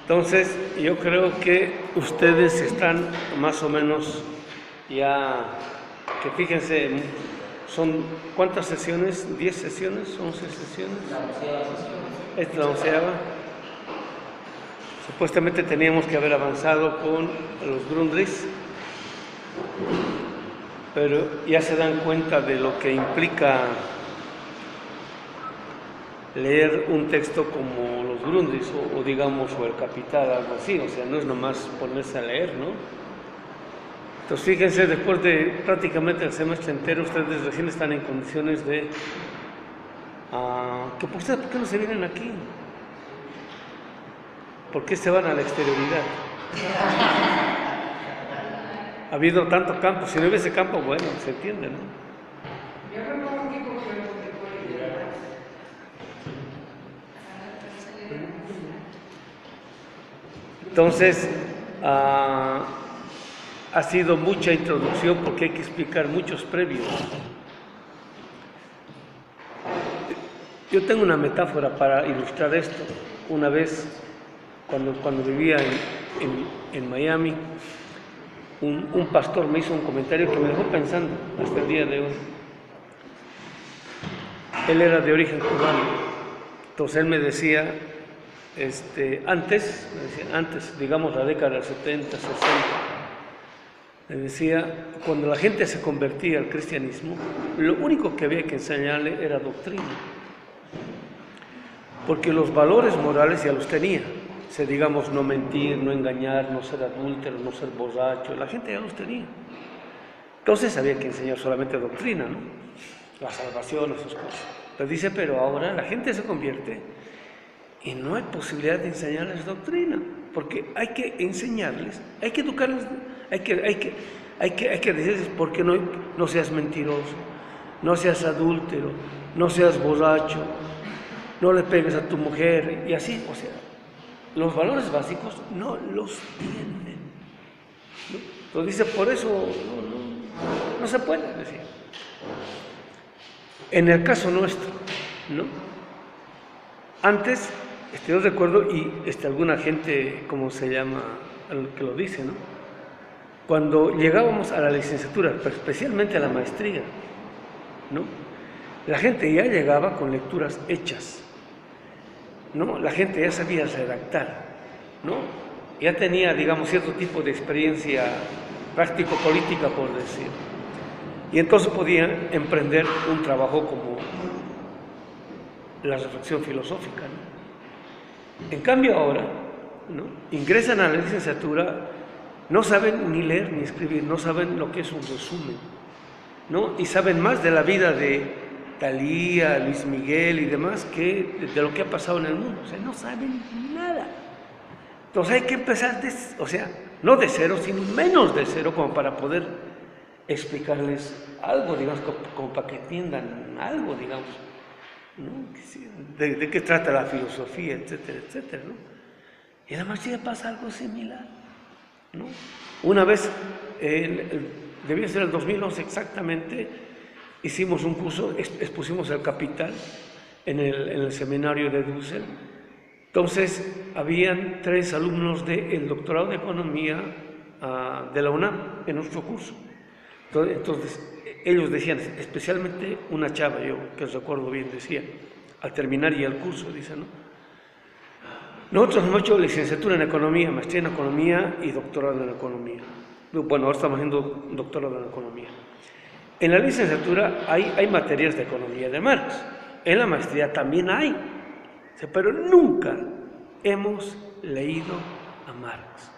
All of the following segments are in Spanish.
Entonces, yo creo que ustedes están más o menos ya, que fíjense, son ¿cuántas sesiones? ¿10 sesiones? ¿11 sesiones? Esta es la 11ª. Supuestamente teníamos que haber avanzado con los Grundrisse, pero ya se dan cuenta de lo que implica leer un texto como los Grundrisse o digamos o el Capital, algo así, o sea, no es nomás ponerse a leer, ¿no? Entonces fíjense, después de prácticamente el semestre entero, ustedes recién están en condiciones de que por qué no se vienen aquí, ¿por qué se van a la exterioridad? Ha habido tanto campo, si no hubiese campo, bueno, se entiende, ¿no? Entonces, ha sido mucha introducción porque hay que explicar muchos previos. Yo tengo una metáfora para ilustrar esto. Una vez, cuando vivía en Miami, un pastor me hizo un comentario que me dejó pensando hasta el día de hoy. Él era de origen cubano, entonces él me decía, antes, digamos la década del 70, 60, me decía, cuando la gente se convertía al cristianismo, lo único que había que enseñarle era doctrina, porque los valores morales ya los tenía, digamos, no mentir, no engañar, no ser adúltero, no ser borracho, la gente ya los tenía. Entonces había que enseñar solamente doctrina, ¿no? La salvación, esas cosas. Pero dice, pero ahora la gente se convierte y no hay posibilidad de enseñarles doctrina, porque hay que enseñarles, hay que educarles, hay que decirles, porque no seas mentiroso, no seas adúltero, no seas borracho, no le pegues a tu mujer, y así, o sea, los valores básicos no los tienen, ¿no? Entonces dice, por eso no se puede decir. En el caso nuestro, ¿no? Antes, yo recuerdo, y alguna gente, ¿cómo se llama?, que lo dice, ¿no? Cuando llegábamos a la licenciatura, pero especialmente a la maestría, ¿no? La gente ya llegaba con lecturas hechas, ¿no? La gente ya sabía redactar, ¿no? Ya tenía, digamos, cierto tipo de experiencia práctico-política, por decir. Y entonces podían emprender un trabajo como la reflexión filosófica, ¿no? En cambio ahora, ¿no?, ingresan a la licenciatura, no saben ni leer ni escribir, no saben lo que es un resumen, ¿no? Y saben más de la vida de Thalía, Luis Miguel y demás que de lo que ha pasado en el mundo, o sea, no saben nada. Entonces hay que empezar, o sea, no de cero, sino menos de cero, como para poder explicarles algo, digamos, como para que entiendan algo, digamos, ¿no? De qué trata la filosofía, etcétera, etcétera, ¿no? Y en la maestría pasa algo similar, ¿no? Una vez, debía ser el 2011 exactamente, hicimos un curso, expusimos el Capital en el seminario de Dussel. Entonces, habían 3 alumnos del doctorado de Economía de la UNAM en nuestro curso. Entonces, ellos decían, especialmente una chava, yo que recuerdo bien, decía, al terminar ya el curso, dice, ¿no? Nosotros hemos hecho licenciatura en Economía, maestría en Economía y doctorado en Economía. Bueno, ahora estamos haciendo doctorado en Economía. En la licenciatura hay materias de Economía de Marx, en la maestría también hay, pero nunca hemos leído a Marx.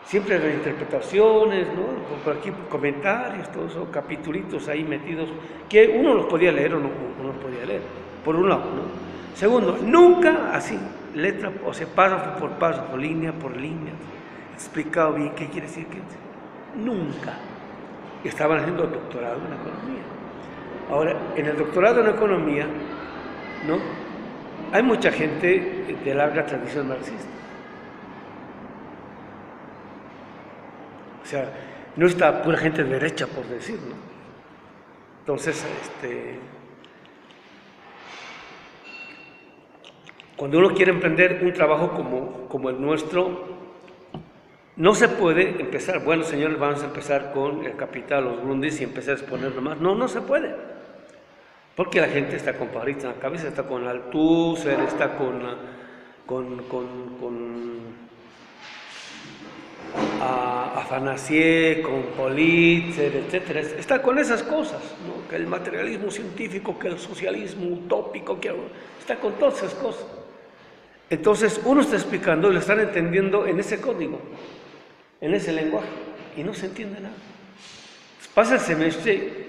Siempre las interpretaciones, ¿no?, por aquí comentarios, todos esos capitulitos ahí metidos, que uno los podía leer o no los podía leer, por un lado, ¿no? Segundo, nunca así, letra, o sea, párrafo por párrafo, línea por línea, explicado bien qué quiere decir, nunca. Estaban haciendo doctorado en Economía. Ahora, en el doctorado en Economía, ¿no?, hay mucha gente de larga tradición marxista. O sea, no está pura gente de derecha, por decir, ¿no? Entonces, cuando uno quiere emprender un trabajo como el nuestro, no se puede empezar, bueno, señores, vamos a empezar con el capital, los Grundis, y empezar a exponer nomás. No, no se puede. Porque la gente está con pajaritos en la cabeza, está con Althusser, está con Afanasieff, con Politzer, etcétera. Está con esas cosas, ¿no? Que el materialismo científico, que el socialismo utópico, que está con todas esas cosas. Entonces uno está explicando y lo están entendiendo en ese código, en ese lenguaje, y no se entiende nada. Pasa el semestre,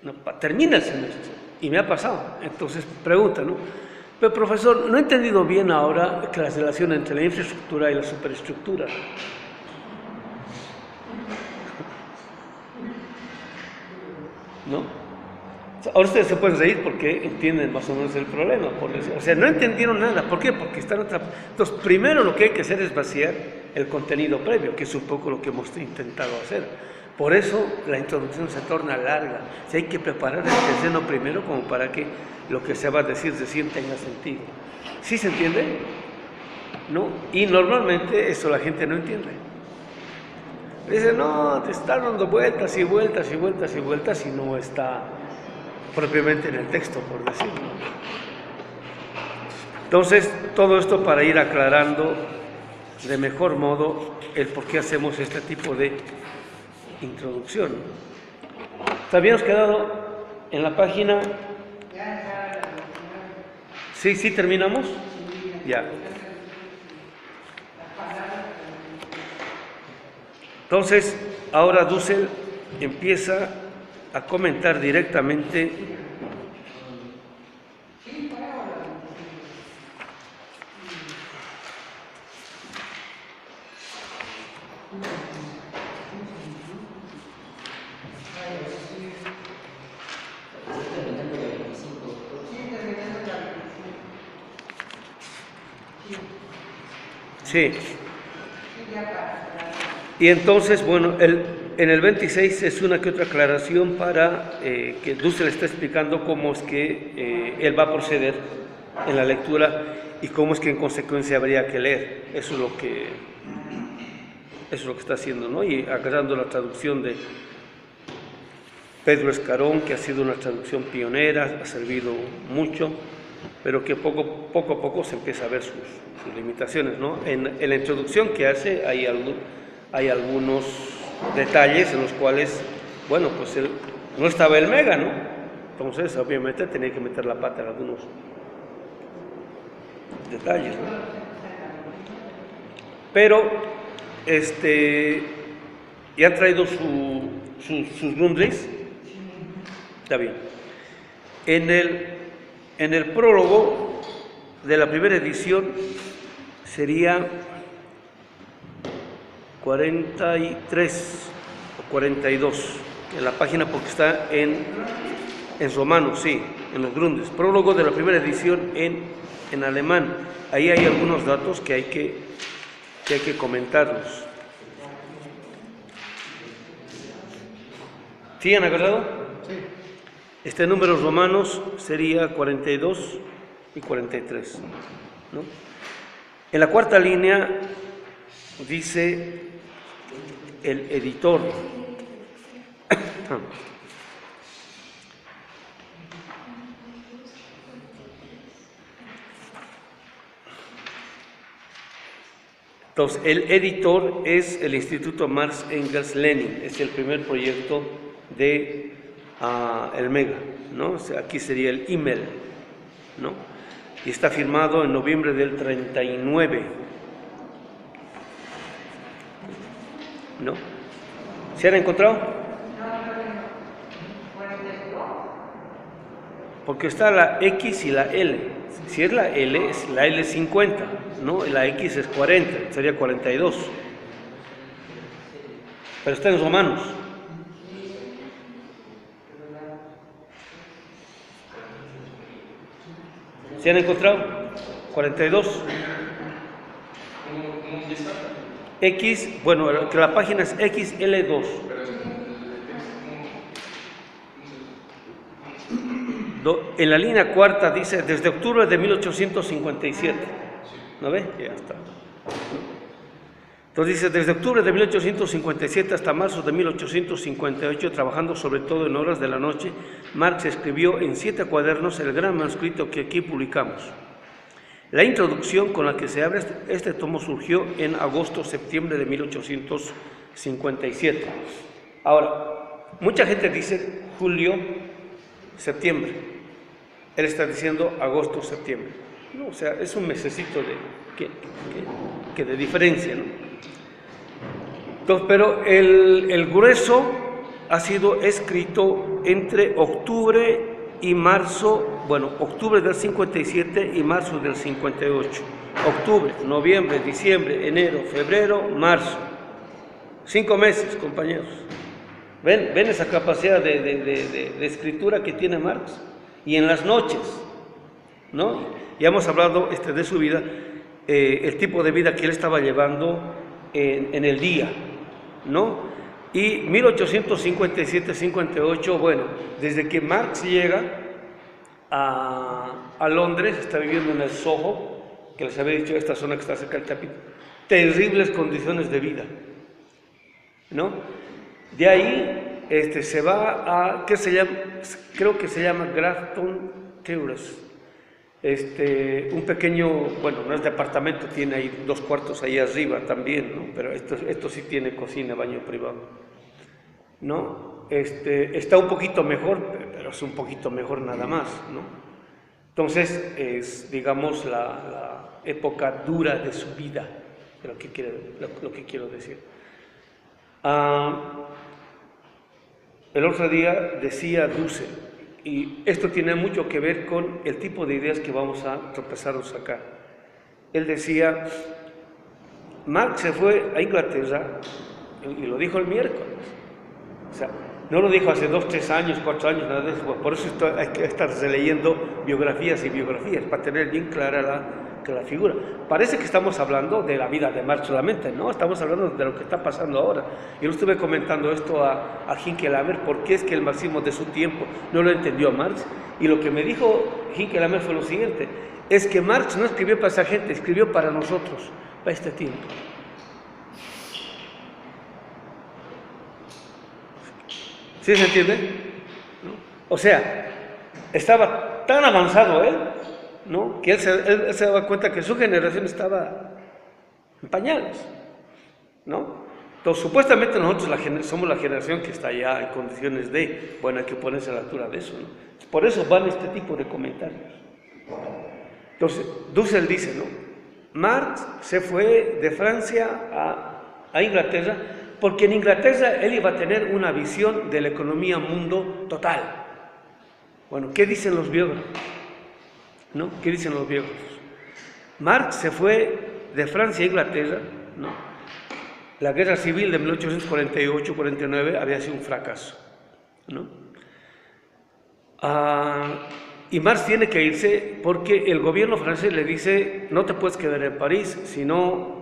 no, termina el semestre, y me ha pasado. Entonces pregunta, ¿no? Pero profesor, no he entendido bien ahora la relación entre la infraestructura y la superestructura. ¿No? Ahora ustedes se pueden reír porque entienden más o menos el problema. O sea, no entendieron nada. ¿Por qué? Porque están atrapados. Entonces, primero lo que hay que hacer es vaciar el contenido previo, que es un poco lo que hemos intentado hacer. Por eso la introducción se torna larga. O sea, hay que preparar el terreno primero como para que lo que se va a decir recién tenga sentido. ¿Sí se entiende? ¿No? Y normalmente eso la gente no entiende. Dice, no, te están dando vueltas y vueltas y vueltas y vueltas y no está propiamente en el texto, por decirlo. Entonces, todo esto para ir aclarando de mejor modo el por qué hacemos este tipo de introducción. ¿Habíamos quedado en la página? Sí, sí, terminamos. Ya. Entonces, ahora Dussel empieza a comentar directamente sí. Y entonces, bueno, en el 26 es una que otra aclaración para que Dussel está explicando cómo es que él va a proceder en la lectura y cómo es que en consecuencia habría que leer. Eso es lo que está haciendo, ¿no? Y agarrando la traducción de Pedro Escarón, que ha sido una traducción pionera, ha servido mucho, pero que poco a poco se empieza a ver sus limitaciones, ¿no? En la introducción que hace hay algunos detalles en los cuales, bueno, pues no estaba el mega, ¿no? Entonces, obviamente, tenía que meter la pata en algunos detalles, ¿no? Pero, ya han traído sus Grundris, está bien. En el prólogo de la primera edición sería 43 o 42 en la página, porque está en romano, sí, en los Grundris. Prólogo de la primera edición en alemán. Ahí hay algunos datos que hay que comentarlos. ¿Sí han agarrado? Sí. Este número romanos sería 42 y 43, ¿no? En la cuarta línea dice el editor. Entonces, el editor es el Instituto Marx Engels Lenin, es el primer proyecto de el Mega, ¿no? O sea, aquí sería el email, ¿no? Y está firmado en noviembre del 39, ¿no? ¿Se han encontrado? Porque está la X y la L. Si es la L, la L es 50, ¿no? La X es 40, sería 42. Pero está en romanos. ¿Se han encontrado? 42. X, bueno, que la página es XL2. En la línea cuarta dice, desde octubre de 1857. ¿No ve? Ya está. Entonces dice, desde octubre de 1857 hasta marzo de 1858, trabajando sobre todo en horas de la noche, Marx escribió en 7 cuadernos el gran manuscrito que aquí publicamos. La introducción con la que se abre este tomo surgió en agosto-septiembre de 1857. Ahora, mucha gente dice julio-septiembre. Él está diciendo agosto-septiembre. No, o sea, es un mesecito de diferencia, ¿no? Entonces, pero el grueso ha sido escrito entre octubre y marzo, bueno, octubre del 57 y marzo del 58. Octubre, noviembre, diciembre, enero, febrero, marzo. 5 meses, compañeros. ¿Ven esa capacidad de escritura que tiene Marx? Y en las noches, ¿no? Ya hemos hablado de su vida, el tipo de vida que él estaba llevando en el día, ¿no? Y 1857-58, bueno, desde que Marx llega a Londres, está viviendo en el Soho, que les había dicho, esta zona que está cerca del Capitolio, terribles condiciones de vida, ¿no? De ahí se va a, ¿qué se llama? Creo que se llama Grafton Terrace, un pequeño, bueno, no es departamento, tiene ahí 2 cuartos ahí arriba también, ¿no? Pero esto sí tiene cocina, baño privado, ¿no? Está un poquito mejor, pero es un poquito mejor nada más, ¿no? Entonces es, digamos, la época dura de su vida, lo que quiero decir. El otro día decía Dussel, y esto tiene mucho que ver con el tipo de ideas que vamos a tropezar a sacar. Él decía, Marx se fue a Inglaterra, y lo dijo el miércoles, o sea, no lo dijo hace 2, 3 años, 4 años, nada de eso. Por eso hay que estar releyendo biografías y biografías, para tener bien clara la figura. Parece que estamos hablando de la vida de Marx solamente, ¿no? Estamos hablando de lo que está pasando ahora. Yo le estuve comentando esto a Hinckelhammer, porque es que el marxismo de su tiempo no lo entendió Marx, y lo que me dijo Hinckelhammer fue lo siguiente, es que Marx no escribió para esa gente, escribió para nosotros, para este tiempo. ¿Sí se entiende? ¿No? O sea, estaba tan avanzado él, ¿no? Que él se daba cuenta que su generación estaba en pañales, ¿no? Entonces, supuestamente nosotros somos la generación que está ya en condiciones de, bueno, hay que ponerse a la altura de eso, ¿no? Por eso van este tipo de comentarios. Entonces, Dussel dice, ¿no? Marx se fue de Francia a Inglaterra, porque en Inglaterra él iba a tener una visión de la economía mundo total. Bueno, ¿qué dicen los biógrafos? ¿No? ¿Qué dicen los biógrafos? Marx se fue de Francia a Inglaterra, ¿no? La guerra civil de 1848-49 había sido un fracaso, ¿no? Y Marx tiene que irse porque el gobierno francés le dice, no te puedes quedar en París, sino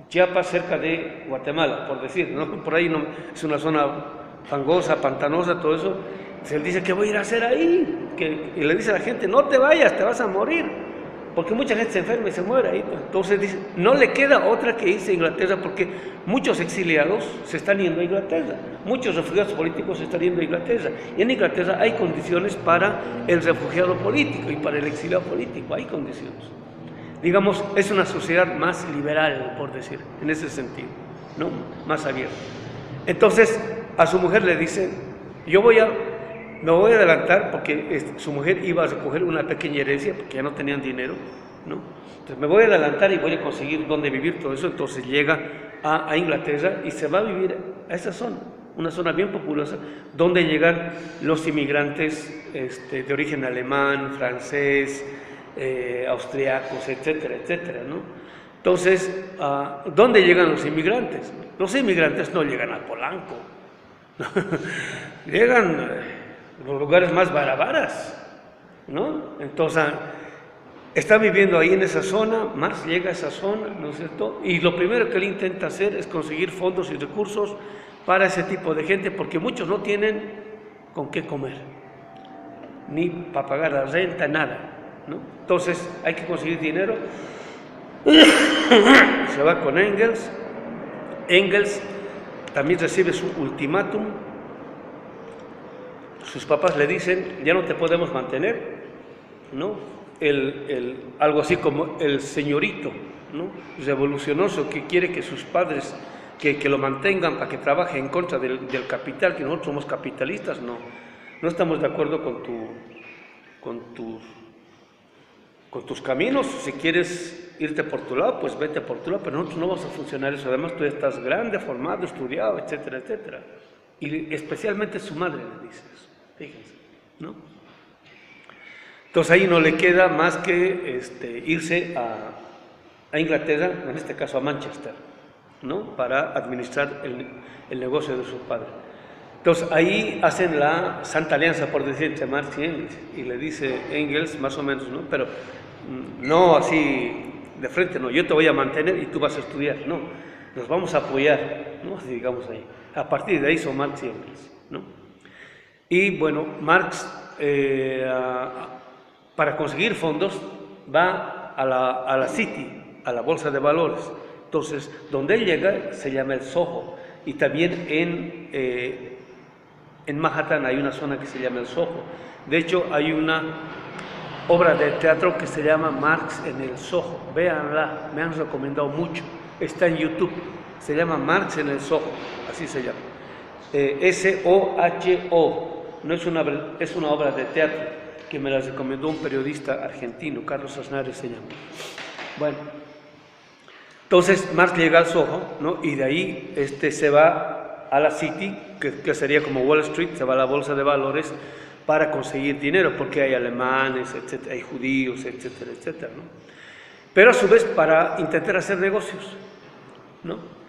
Chiapas, cerca de Guatemala, por decir, ¿no? Por ahí no, es una zona fangosa, pantanosa, todo eso. Entonces él dice, ¿qué voy a ir a hacer ahí? Y le dice a la gente, no te vayas, te vas a morir, porque mucha gente se enferma y se muere ahí. Entonces dice, no le queda otra que irse a Inglaterra, porque muchos exiliados se están yendo a Inglaterra, muchos refugiados políticos se están yendo a Inglaterra, y en Inglaterra hay condiciones para el refugiado político y para el exiliado político, hay condiciones. Digamos, es una sociedad más liberal, por decir, en ese sentido, ¿no? Más abierta. Entonces, a su mujer le dice, me voy a adelantar, porque su mujer iba a recoger una pequeña herencia, porque ya no tenían dinero, ¿no? Entonces, me voy a adelantar y voy a conseguir dónde vivir todo eso. Entonces llega a Inglaterra y se va a vivir a esa zona, una zona bien populosa, donde llegan los inmigrantes de origen alemán, francés, austriacos, etcétera, etcétera, ¿no? Entonces, ¿dónde llegan los inmigrantes? Los inmigrantes no llegan a Polanco, llegan a los lugares más barabaras, ¿no? Entonces, está viviendo ahí en esa zona. Marx llega a esa zona, ¿no es cierto? Y lo primero que él intenta hacer es conseguir fondos y recursos para ese tipo de gente, porque muchos no tienen con qué comer. ni para pagar la renta, nada, ¿no? Entonces hay que conseguir dinero. Se va con Engels. Engels también recibe su ultimátum. Sus papás le dicen, ya no te podemos mantener, ¿no? Algo así como el señorito, ¿no?, revolucionoso que quiere que sus padres que lo mantengan para que trabaje en contra del capital, que nosotros somos capitalistas, no estamos de acuerdo con tus caminos. Si quieres irte por tu lado, pues vete por tu lado, pero nosotros no vamos a funcionar eso. Además, tú estás grande, formado, estudiado, etcétera, etcétera. Y especialmente su madre le dice eso, fíjense, ¿no? Entonces ahí no le queda más que irse a Inglaterra, en este caso a Manchester, ¿no?, para administrar el negocio de su padre. Entonces ahí hacen la santa alianza, por decir, entre Marx y Engels, y le dice Engels más o menos, ¿no?, pero no así de frente, no, yo te voy a mantener y tú vas a estudiar, no, nos vamos a apoyar, ¿no?, así digamos ahí. A partir de ahí son Marx y Engels, ¿no? Y bueno, Marx para conseguir fondos va a la City, a la bolsa de valores. Entonces, donde él llega se llama el Soho, y también en Manhattan hay una zona que se llama el Soho. De hecho, hay una obra de teatro que se llama Marx en el Soho. Véanla, me han recomendado mucho. Está en YouTube. Se llama Marx en el Soho, así se llama. S-O-H-O. No es una obra de teatro que me la recomendó un periodista argentino, Carlos Aznares se llama. Bueno, entonces Marx llega al Soho, ¿no?, y de ahí se va a la City, que sería como Wall Street, se va a la bolsa de valores para conseguir dinero, porque hay alemanes, etcétera, hay judíos, etcétera, etcétera, ¿no? Pero a su vez para intentar hacer negocios, ¿no?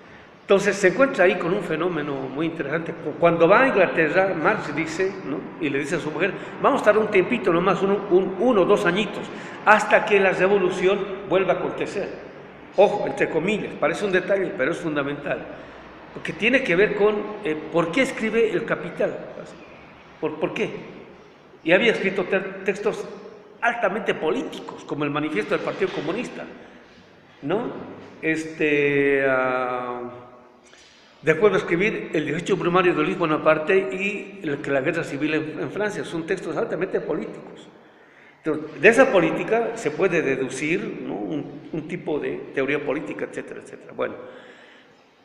Entonces se encuentra ahí con un fenómeno muy interesante. Cuando va a Inglaterra, Marx dice, ¿no?, y le dice a su mujer, vamos a estar un tiempito, nomás uno o 2 añitos, hasta que la revolución vuelva a acontecer. Ojo, entre comillas, parece un detalle, pero es fundamental, porque tiene que ver con por qué escribe El Capital. ¿Por qué? Y había escrito textos altamente políticos, como el manifiesto del Partido Comunista, ¿no? Después de escribir el 18 brumario de Luis Bonaparte y la guerra civil en Francia. Son textos altamente políticos. Entonces, de esa política se puede deducir, ¿no?, un tipo de teoría política, etcétera, etcétera. Bueno,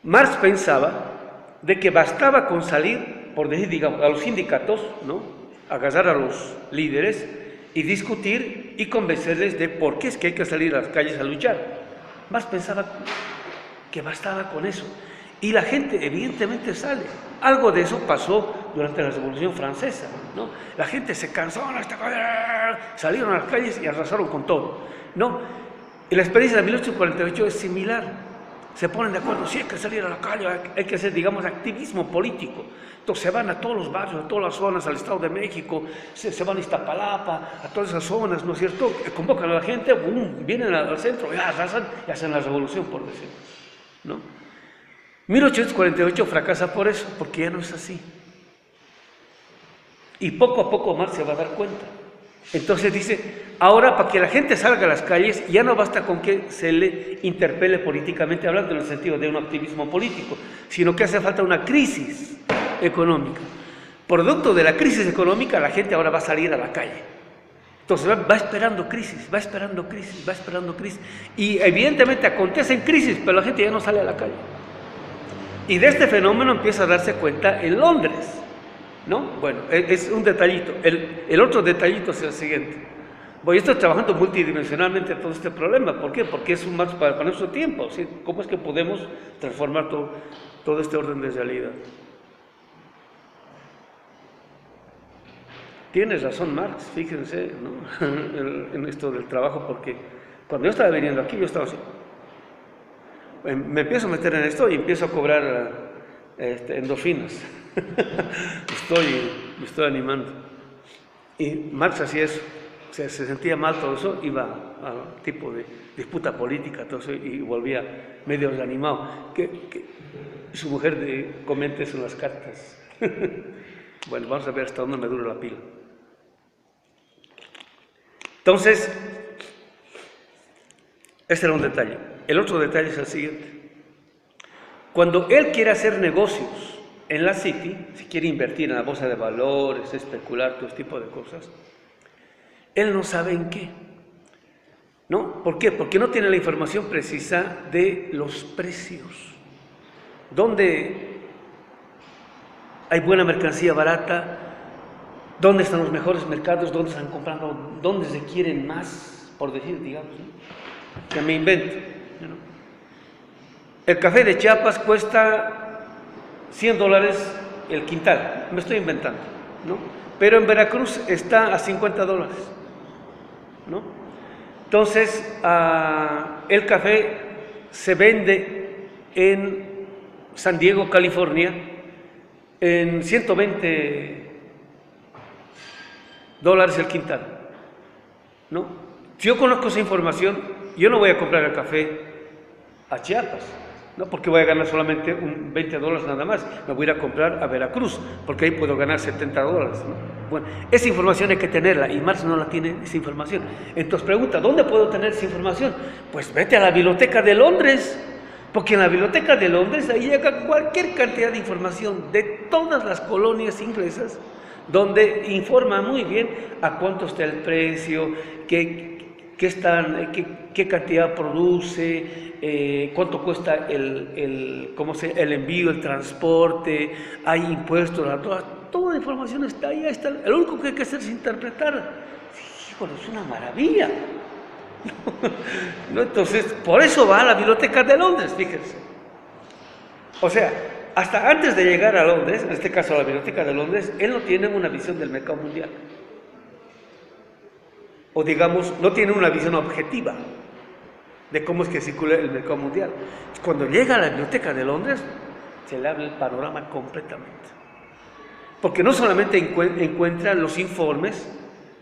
Marx pensaba de que bastaba con salir, por decir, digamos, a los sindicatos, ¿no?, agarrar a los líderes y discutir y convencerles de por qué es que hay que salir a las calles a luchar. Marx pensaba que bastaba con eso. Y la gente evidentemente sale. Algo de eso pasó durante la Revolución Francesa, ¿no? La gente se cansó, salieron a las calles y arrasaron con todo, ¿no? Y la experiencia de 1848 es similar. Se ponen de acuerdo, sí, hay que salir a la calle, hay que hacer, digamos, activismo político. Entonces se van a todos los barrios, a todas las zonas, al Estado de México, se van a Iztapalapa, a todas esas zonas, ¿no es cierto? Convocan a la gente, boom, vienen al centro, ya arrasan y hacen la revolución, por decirlo, ¿no? 1848 fracasa por eso, porque ya no es así. Y poco a poco Marx se va a dar cuenta. Entonces dice, ahora para que la gente salga a las calles, ya no basta con que se le interpele políticamente hablando, en el sentido de un activismo político, sino que hace falta una crisis económica. Producto de la crisis económica, la gente ahora va a salir a la calle. Entonces va esperando crisis, va esperando crisis, va esperando crisis. Y evidentemente acontecen crisis, pero la gente ya no sale a la calle. Y de este fenómeno empieza a darse cuenta en Londres, ¿no? Bueno, es un detallito. El otro detallito es el siguiente. Yo estoy trabajando multidimensionalmente todo este problema. ¿Por qué? Porque es un Marx para nuestro tiempo, ¿sí? ¿Cómo es que podemos transformar todo este orden de realidad? Tiene razón Marx, fíjense, ¿no? En esto del trabajo, porque cuando yo estaba viniendo aquí, yo estaba así. Me empiezo a meter en esto y empiezo a cobrar endorfinas. Me estoy animando. Y Marx hacía eso. O sea, se sentía mal todo eso, iba a tipo de disputa política, todo eso, y volvía medio desanimado. Que su mujer comenta eso en las cartas. Bueno, vamos a ver hasta dónde me dura la pila. Entonces, este era un detalle. El otro detalle es el siguiente. Cuando él quiere hacer negocios en la City, si quiere invertir en la bolsa de valores, especular, todo este tipo de cosas, él no sabe en qué. ¿No? ¿Por qué? Porque no tiene la información precisa de los precios. ¿Dónde hay buena mercancía barata? ¿Dónde están los mejores mercados? ¿Dónde están comprando? ¿Dónde se quieren más? Por decir, digamos, ¿no? Que me invento, ¿no? El café de Chiapas cuesta $100 el quintal, me estoy inventando, ¿no? Pero en Veracruz está a $50, ¿no? Entonces, el café se vende en San Diego, California, en $120 el quintal, ¿no? Si yo conozco esa información, yo no voy a comprar el café a Chiapas, ¿no? Porque voy a ganar solamente un $20 nada más. Me voy a ir a comprar a Veracruz, porque ahí puedo ganar $70, ¿no? Bueno, esa información hay que tenerla, y Marx no la tiene, esa información. Entonces pregunta, ¿dónde puedo tener esa información? Pues vete a la Biblioteca de Londres, porque en la Biblioteca de Londres ahí llega cualquier cantidad de información de todas las colonias inglesas, donde informa muy bien a cuánto está el precio, qué cantidad produce, cuánto cuesta el envío, el transporte, hay impuestos, toda la información está ahí, está. Lo único que hay que hacer es interpretar. Híjole, es una maravilla. ¿No? Entonces, por eso va a la Biblioteca de Londres, fíjense. O sea, hasta antes de llegar a Londres, en este caso a la Biblioteca de Londres, él no tiene una visión del mercado mundial. O digamos, no tiene una visión objetiva de cómo es que circula el mercado mundial. Cuando llega a la Biblioteca de Londres, se le abre el panorama completamente. Porque no solamente encuentra los informes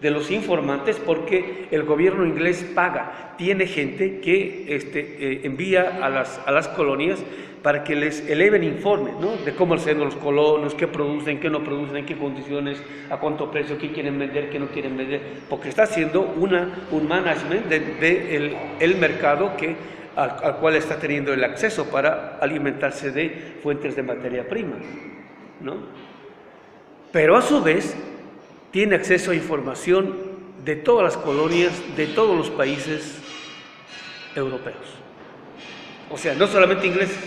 de los informantes, porque el gobierno inglés paga, tiene gente que envía a las colonias para que les eleven informes, ¿no? De cómo hacen los colonos, qué producen, qué no producen, en qué condiciones, a cuánto precio, qué quieren vender, qué no quieren vender, porque está haciendo un management del mercado al cual está teniendo el acceso para alimentarse de fuentes de materia prima, ¿no? Pero a su vez tiene acceso a información de todas las colonias, de todos los países europeos. O sea, no solamente ingleses,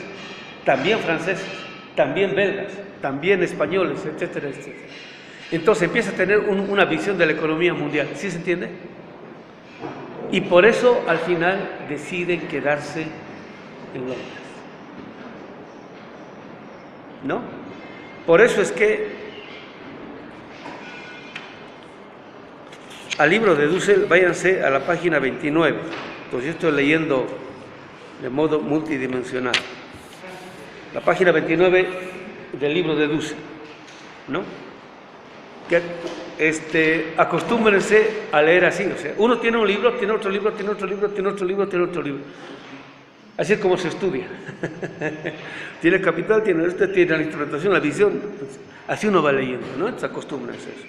también franceses, también belgas, también españoles, etcétera, etcétera. Entonces empieza a tener una visión de la economía mundial, ¿sí se entiende? Y por eso al final deciden quedarse en Londres, ¿no? Por eso es que al libro de Dussel, váyanse a la página 29, pues yo estoy leyendo de modo multidimensional. La página 29 del libro de Dussel, ¿no? Que acostúmbrense a leer así, o sea, uno tiene un libro, tiene otro libro, tiene otro libro, tiene otro libro, tiene otro libro. Así es como se estudia. Tiene el capital, tiene tiene la interpretación, la visión, así uno va leyendo, ¿no? Entonces acostúmbrense a eso.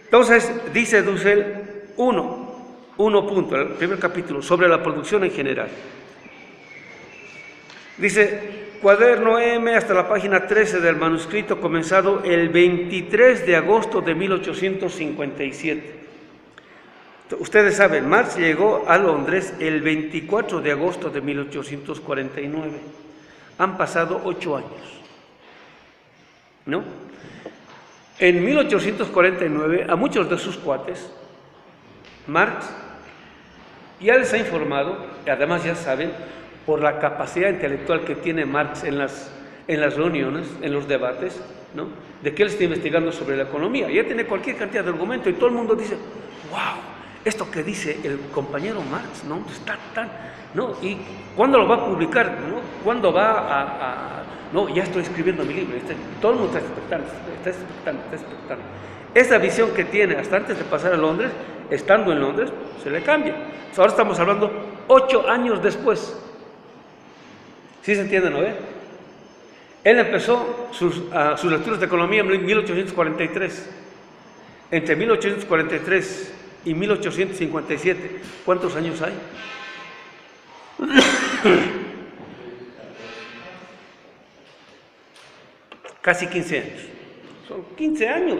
Entonces, dice Dussel, uno punto, el primer capítulo, sobre la producción en general. Dice, cuaderno M hasta la página 13 del manuscrito comenzado el 23 de agosto de 1857. Ustedes saben, Marx llegó a Londres el 24 de agosto de 1849. Han pasado 8 años, ¿no? En 1849, a muchos de sus cuates, Marx ya les ha informado, y además ya saben, por la capacidad intelectual que tiene Marx en las reuniones, en los debates, ¿no? De que él está investigando sobre la economía. Ya tiene cualquier cantidad de argumentos y todo el mundo dice, wow, esto que dice el compañero Marx, ¿no? Está tan, ¿no? ¿Y cuándo lo va a publicar? ¿No? ¿Cuándo va no, ya estoy escribiendo mi libro? Todo el mundo está expectando. Esa visión que tiene hasta antes de pasar a Londres, estando en Londres, se le cambia. Ahora estamos hablando 8 años después. ¿Sí se entiende, no? Él empezó sus lecturas de economía en 1843. Entre 1843 y 1857. ¿Cuántos años hay? Casi 15 años. Son 15 años.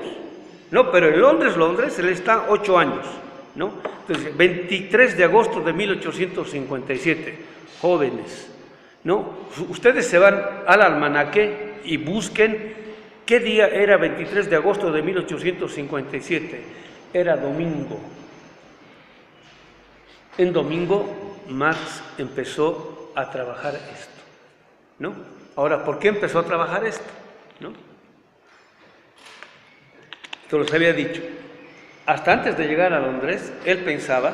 No, pero en Londres, él está 8 años, ¿no? Entonces, 23 de agosto de 1857, jóvenes, ¿no? Ustedes se van al almanaque y busquen qué día era 23 de agosto de 1857. Era domingo. En domingo, Marx empezó a trabajar esto, ¿no? Ahora, ¿por qué empezó a trabajar esto? ¿No? Esto los había dicho. Hasta antes de llegar a Londres, él pensaba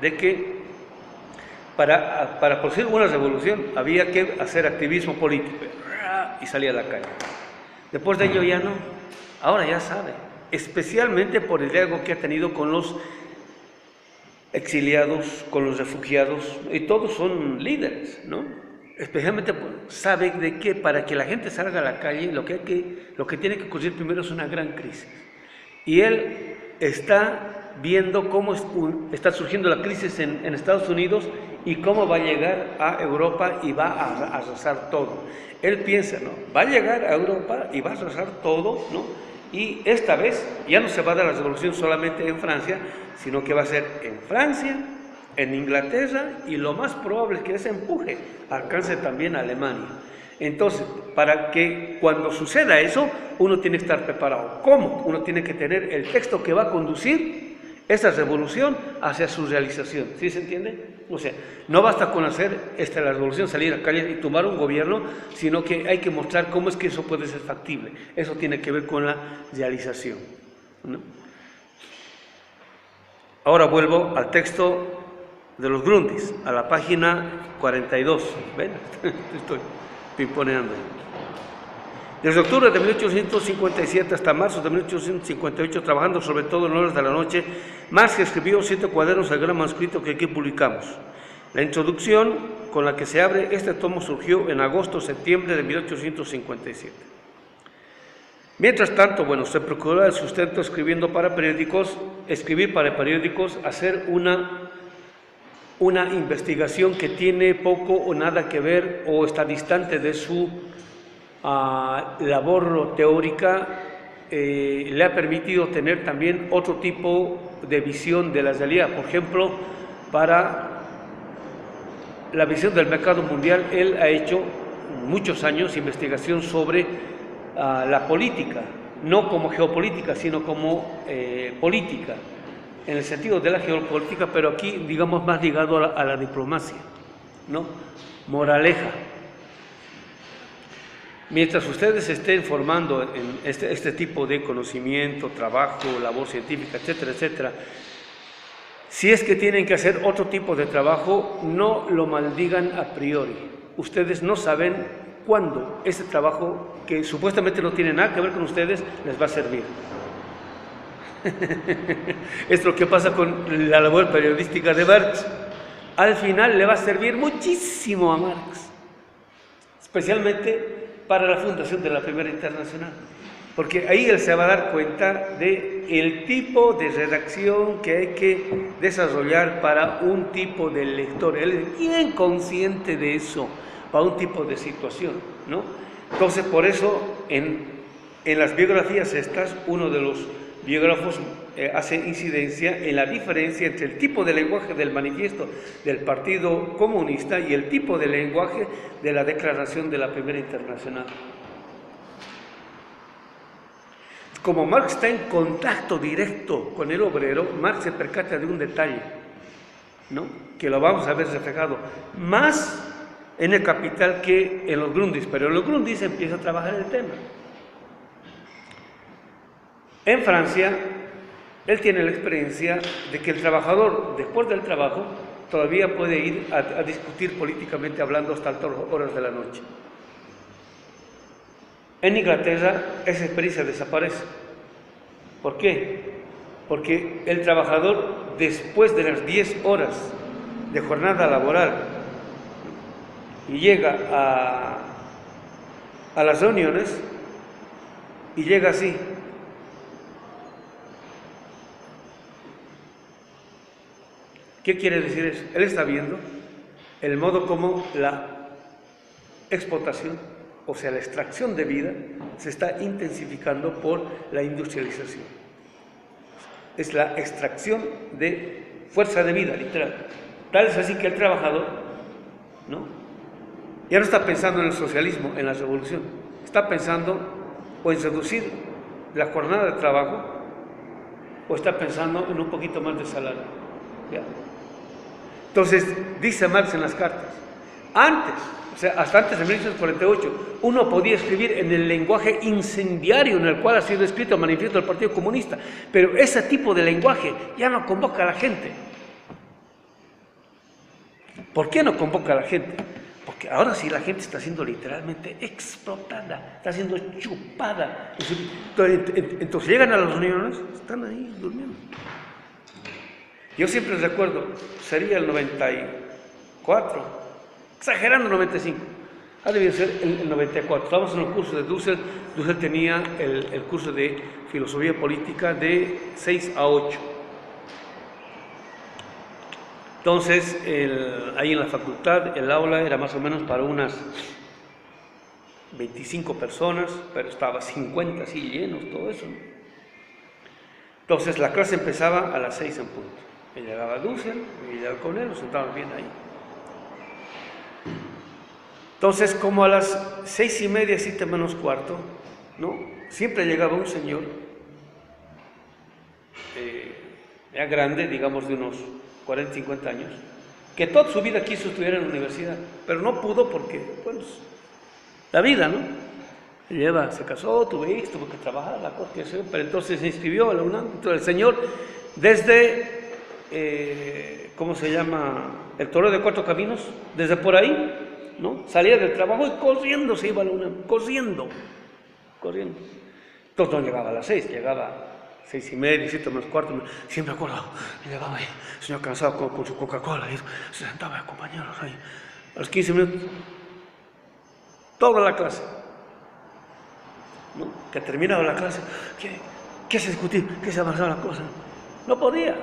de que para producir una revolución había que hacer activismo político y salir a la calle. Después de ello ya no, ahora ya sabe, especialmente por el diálogo que ha tenido con los exiliados, con los refugiados, y todos son líderes, ¿no? Especialmente sabe de que para que la gente salga a la calle, lo que tiene que ocurrir primero es una gran crisis. Y él está viendo cómo está surgiendo la crisis en Estados Unidos y cómo va a llegar a Europa y va a arrasar todo. Él piensa, ¿no? Va a llegar a Europa y va a arrasar todo, ¿no? Y esta vez ya no se va a dar la revolución solamente en Francia, sino que va a ser en Francia, en Inglaterra, y lo más probable es que ese empuje alcance también a Alemania. Entonces, para que cuando suceda eso, uno tiene que estar preparado. ¿Cómo? Uno tiene que tener el texto que va a conducir esa revolución hacia su realización. ¿Sí se entiende? O sea, no basta con hacer la revolución, salir a la calle y tomar un gobierno, sino que hay que mostrar cómo es que eso puede ser factible. Eso tiene que ver con la realización, ¿no? Ahora vuelvo al texto de los Grundis, a la página 42. ¿Ven? Estoy pimponeando. Desde octubre de 1857 hasta marzo de 1858, trabajando sobre todo en horas de la noche, Marx escribió 7 cuadernos del gran manuscrito que aquí publicamos. La introducción con la que se abre este tomo surgió en agosto-septiembre de 1857. Mientras tanto, bueno, se procuró el sustento escribir para periódicos, hacer una investigación que tiene poco o nada que ver o está distante de su labor teórica, le ha permitido tener también otro tipo de visión de la realidad. Por ejemplo, para la visión del mercado mundial, él ha hecho muchos años investigación sobre la política, no como geopolítica, sino como política, en el sentido de la geopolítica, pero aquí, digamos, más ligado a la diplomacia, ¿no? Moraleja. Mientras ustedes estén formando en este tipo de conocimiento, trabajo, labor científica, etcétera, etcétera, si es que tienen que hacer otro tipo de trabajo, no lo maldigan a priori. Ustedes no saben cuándo ese trabajo, que supuestamente no tiene nada que ver con ustedes, les va a servir. Es lo que pasa con la labor periodística de Marx. Al final le va a servir muchísimo a Marx, especialmente para la fundación de la Primera Internacional, porque ahí él se va a dar cuenta del tipo de redacción que hay que desarrollar para un tipo de lector. Él es bien consciente de eso, para un tipo de situación, ¿no? Entonces, por eso, en las biografías estas, uno de los biógrafos hace incidencia en la diferencia entre el tipo de lenguaje del manifiesto del Partido Comunista y el tipo de lenguaje de la Declaración de la Primera Internacional. Como Marx está en contacto directo con el obrero, Marx se percata de un detalle, ¿no? Que lo vamos a ver reflejado más en el Capital que en los Grundis, pero en los Grundis empieza a trabajar el tema. En Francia, él tiene la experiencia de que el trabajador, después del trabajo, todavía puede ir a discutir políticamente hablando hasta altas horas de la noche. En Inglaterra, esa experiencia desaparece. ¿Por qué? Porque el trabajador, después de las 10 horas de jornada laboral, y llega a las reuniones, y llega así. ¿Qué quiere decir eso? Él está viendo el modo como la explotación, o sea, la extracción de vida, se está intensificando por la industrialización. Es la extracción de fuerza de vida, literal. Tal es así que el trabajador, ¿no?, ya no está pensando en el socialismo, en la revolución, está pensando o en reducir la jornada de trabajo, o está pensando en un poquito más de salario. ¿Ya? Entonces, dice Marx en las cartas, antes, o sea, hasta antes de 1948, uno podía escribir en el lenguaje incendiario en el cual ha sido escrito el manifiesto del Partido Comunista, pero ese tipo de lenguaje ya no convoca a la gente. ¿Por qué no convoca a la gente? Porque ahora sí la gente está siendo literalmente explotada, está siendo chupada. Entonces llegan a las reuniones, están ahí durmiendo. Yo siempre recuerdo, sería el 94, exagerando 95, ha debido ser el 94. Estábamos en el curso de Dussel. Dussel tenía el curso de filosofía política de 6 a 8. Entonces, ahí en la facultad, el aula era más o menos para unas 25 personas, pero estaba 50 así llenos, todo eso, ¿no? Entonces, la clase empezaba a las 6 en punto. Me llegaba Dussel, me llegaba con él, nos sentábamos bien ahí. Entonces, como a las 6:30, 7 menos cuarto, ¿no?, siempre llegaba un señor, ya grande, digamos de unos 40, 50 años, que toda su vida quiso estudiar en la universidad, pero no pudo porque, bueno, la vida, ¿no? Se casó, tuvo hijos, tuvo que trabajar, la cosa que sea, pero entonces se inscribió a la UNAM. Entonces el señor, desde, ¿cómo se llama?, el Toreo de Cuatro Caminos, desde por ahí, ¿no?, salía del trabajo y corriendo se iba a la UNAM, corriendo. Entonces no llegaba a las 6, llegaba 6:30, 7 menos cuarto. Siempre me acuerdo, llegaba ahí, el señor cansado con su Coca-Cola, y se sentaba de compañeros ahí. A los 15 minutos, toda la clase, ¿no?, que terminaba la clase, ¿qué se discutía? ¿Qué se avanzaba la cosa? No podía,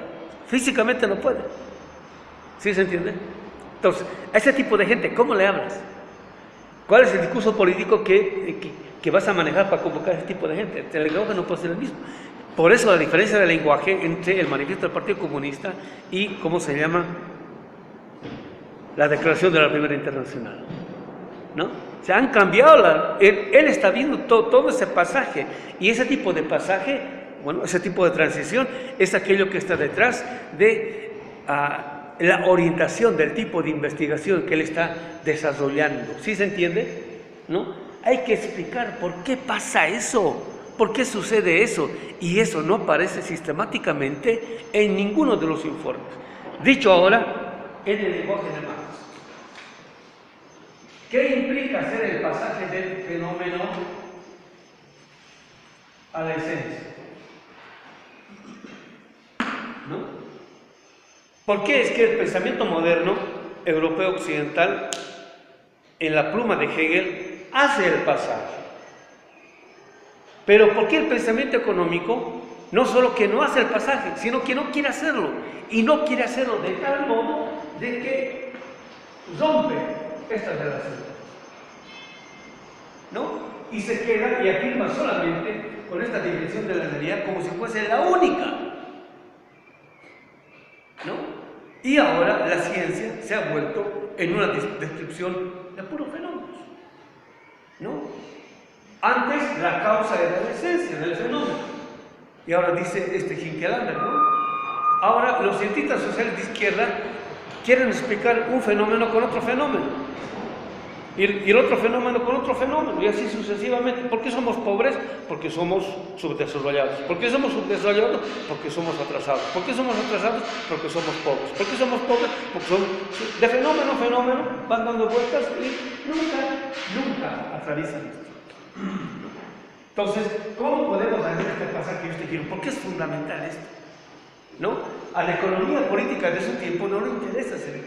físicamente no puede. ¿Sí se entiende? Entonces, a ese tipo de gente, ¿cómo le hablas? ¿Cuál es el discurso político que vas a manejar para convocar a ese tipo de gente? El lenguaje no puede ser el mismo. Por eso la diferencia del lenguaje entre el manifiesto del Partido Comunista y, ¿cómo se llama?, la declaración de la Primera Internacional, ¿no? Se han cambiado, él está viendo todo ese pasaje, y ese tipo de pasaje, bueno, ese tipo de transición es aquello que está detrás de la orientación del tipo de investigación que él está desarrollando. ¿Sí se entiende? ¿No? Hay que explicar por qué pasa eso, por qué sucede eso, y eso no aparece sistemáticamente en ninguno de los informes. Dicho ahora, en el lenguaje de Marx. ¿Qué implica hacer el pasaje del fenómeno a la esencia? ¿No? ¿Por qué es que el pensamiento moderno, europeo occidental, en la pluma de Hegel, hace el pasaje? Pero ¿por qué el pensamiento económico no solo que no hace el pasaje, sino que no quiere hacerlo? Y no quiere hacerlo de tal modo de que rompe esta relación, ¿no? Y se queda y afirma solamente con esta dimensión de la realidad como si fuese la única, ¿no? Y ahora la ciencia se ha vuelto en una descripción de puros fenómenos, ¿no? Antes la causa era la esencia del fenómeno, y ahora dice Hinkelhammer, ¿no? Ahora los cientistas sociales de izquierda quieren explicar un fenómeno con otro fenómeno, y el otro fenómeno con otro fenómeno, y así sucesivamente. ¿Por qué somos pobres? Porque somos subdesarrollados. ¿Por qué somos subdesarrollados? Porque somos atrasados. ¿Por qué somos atrasados? Porque somos pobres. ¿Por qué somos pobres? Porque son de fenómeno a fenómeno, van dando vueltas y nunca atraviesan esto. Entonces, ¿cómo podemos hacer este pasaje que yo te quiero? Porque es fundamental esto, ¿no? A la economía política de su tiempo no le interesa hacer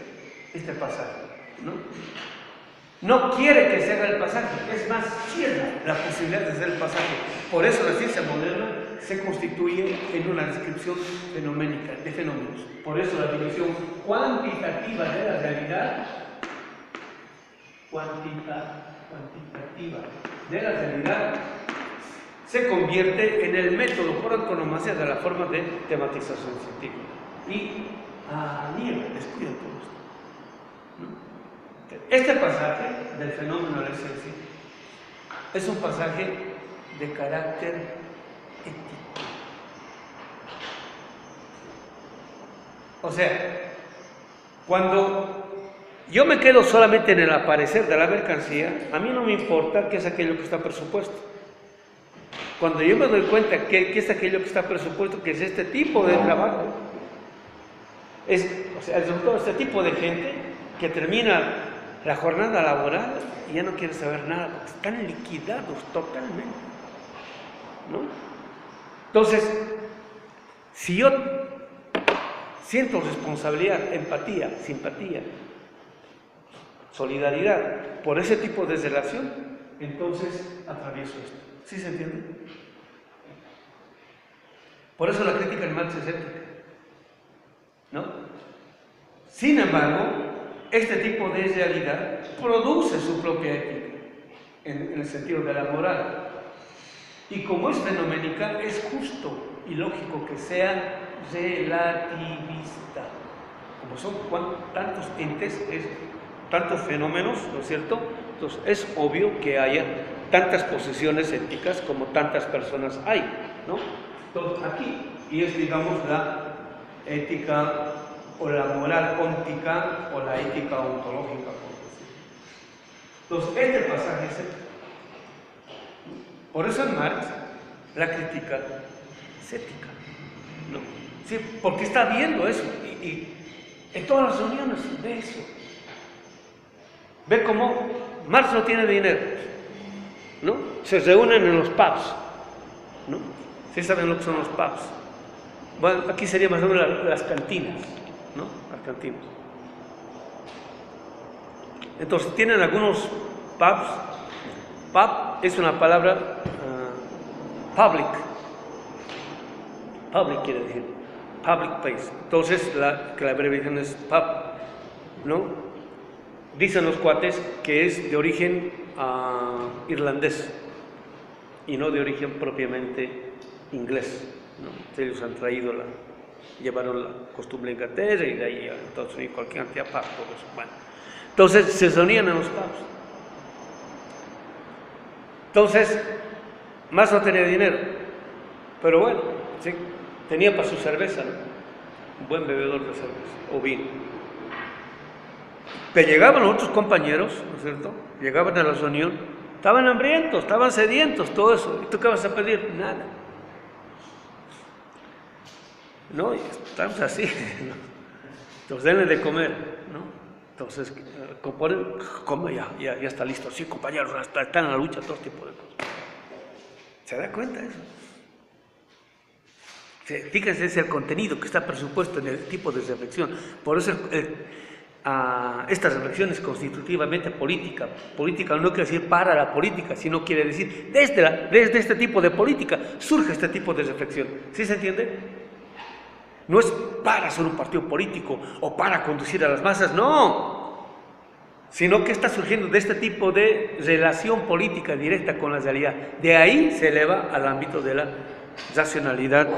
este pasaje, ¿no? No quiere que se haga el pasaje, es más, cierra la posibilidad de hacer el pasaje. Por eso la ciencia moderna se constituye en una descripción fenoménica de fenómenos. Por eso la dimensión cuantitativa de la realidad, cuantitativa de la realidad, se convierte en el método por antonomasia de la forma de tematización científica. Y niega, descuida todo esto, ¿no? Este pasaje del fenómeno de la esencia es un pasaje de carácter ético. O sea, cuando yo me quedo solamente en el aparecer de la mercancía, a mí no me importa qué es aquello que está presupuesto. Cuando yo me doy cuenta que es aquello que está presupuesto, que es este tipo de trabajo, es el resultado de este tipo de gente que termina la jornada laboral y ya no quiere saber nada, porque están liquidados totalmente, ¿no? Entonces, si yo siento responsabilidad, empatía, simpatía, solidaridad por ese tipo de relación, entonces atravieso esto. ¿Sí se entiende? Por eso la crítica en Marx es ética, ¿no? Sin embargo, este tipo de realidad produce su propia ética, en el sentido de la moral. Y como es fenoménica, es justo y lógico que sea relativista. Como son tantos entes, tantos fenómenos, ¿no es cierto? Entonces es obvio que haya tantas posiciones éticas como tantas personas hay, ¿no? Entonces aquí, y es digamos la ética o la moral óntica o la ética ontológica, por decirlo. Entonces este pasaje es ético. Por eso en Marx la crítica es ética, ¿no? Sí, porque está viendo eso y en todas las reuniones ve eso. Ve cómo Marx no tiene dinero, ¿no? Se reúnen en los pubs, ¿no? ¿Sí saben lo que son los pubs? Bueno, aquí sería más o menos las cantinas, ¿no? Las cantinas. Entonces tienen algunos pubs. Pub es una palabra public. Public quiere decir public place. Entonces que la abreviación es pub, ¿no? Dicen los cuates que es de origen irlandés y no de origen propiamente inglés, ¿no? Ellos han llevaron la costumbre a Inglaterra y de ahí a Estados Unidos, cualquier cantidad de pubs, todo eso. Bueno, entonces se reunían en los pubs. Entonces, Marx no tenía dinero, pero bueno, sí, tenía para su cerveza, ¿no? Un buen bebedor de cerveza o vino. Pero llegaban los otros compañeros, ¿no es cierto? Llegaban a la reunión, estaban hambrientos, estaban sedientos, todo eso. ¿Y tú qué vas a pedir? Nada. No, y estamos así, ¿no? Entonces denle de comer, ¿no? Entonces, come ya está listo. Sí, compañeros, están en la lucha, todo tipo de cosas. ¿Se da cuenta de eso? Fíjense, es el contenido que está presupuesto en el tipo de reflexión. Por eso esta reflexión es constitutivamente política. Política no quiere decir para la política, sino quiere decir desde este tipo de política surge este tipo de reflexión. ¿Sí se entiende? No es para ser un partido político o para conducir a las masas, no, sino que está surgiendo de este tipo de relación política directa con la realidad. De ahí se eleva al ámbito de la racionalidad,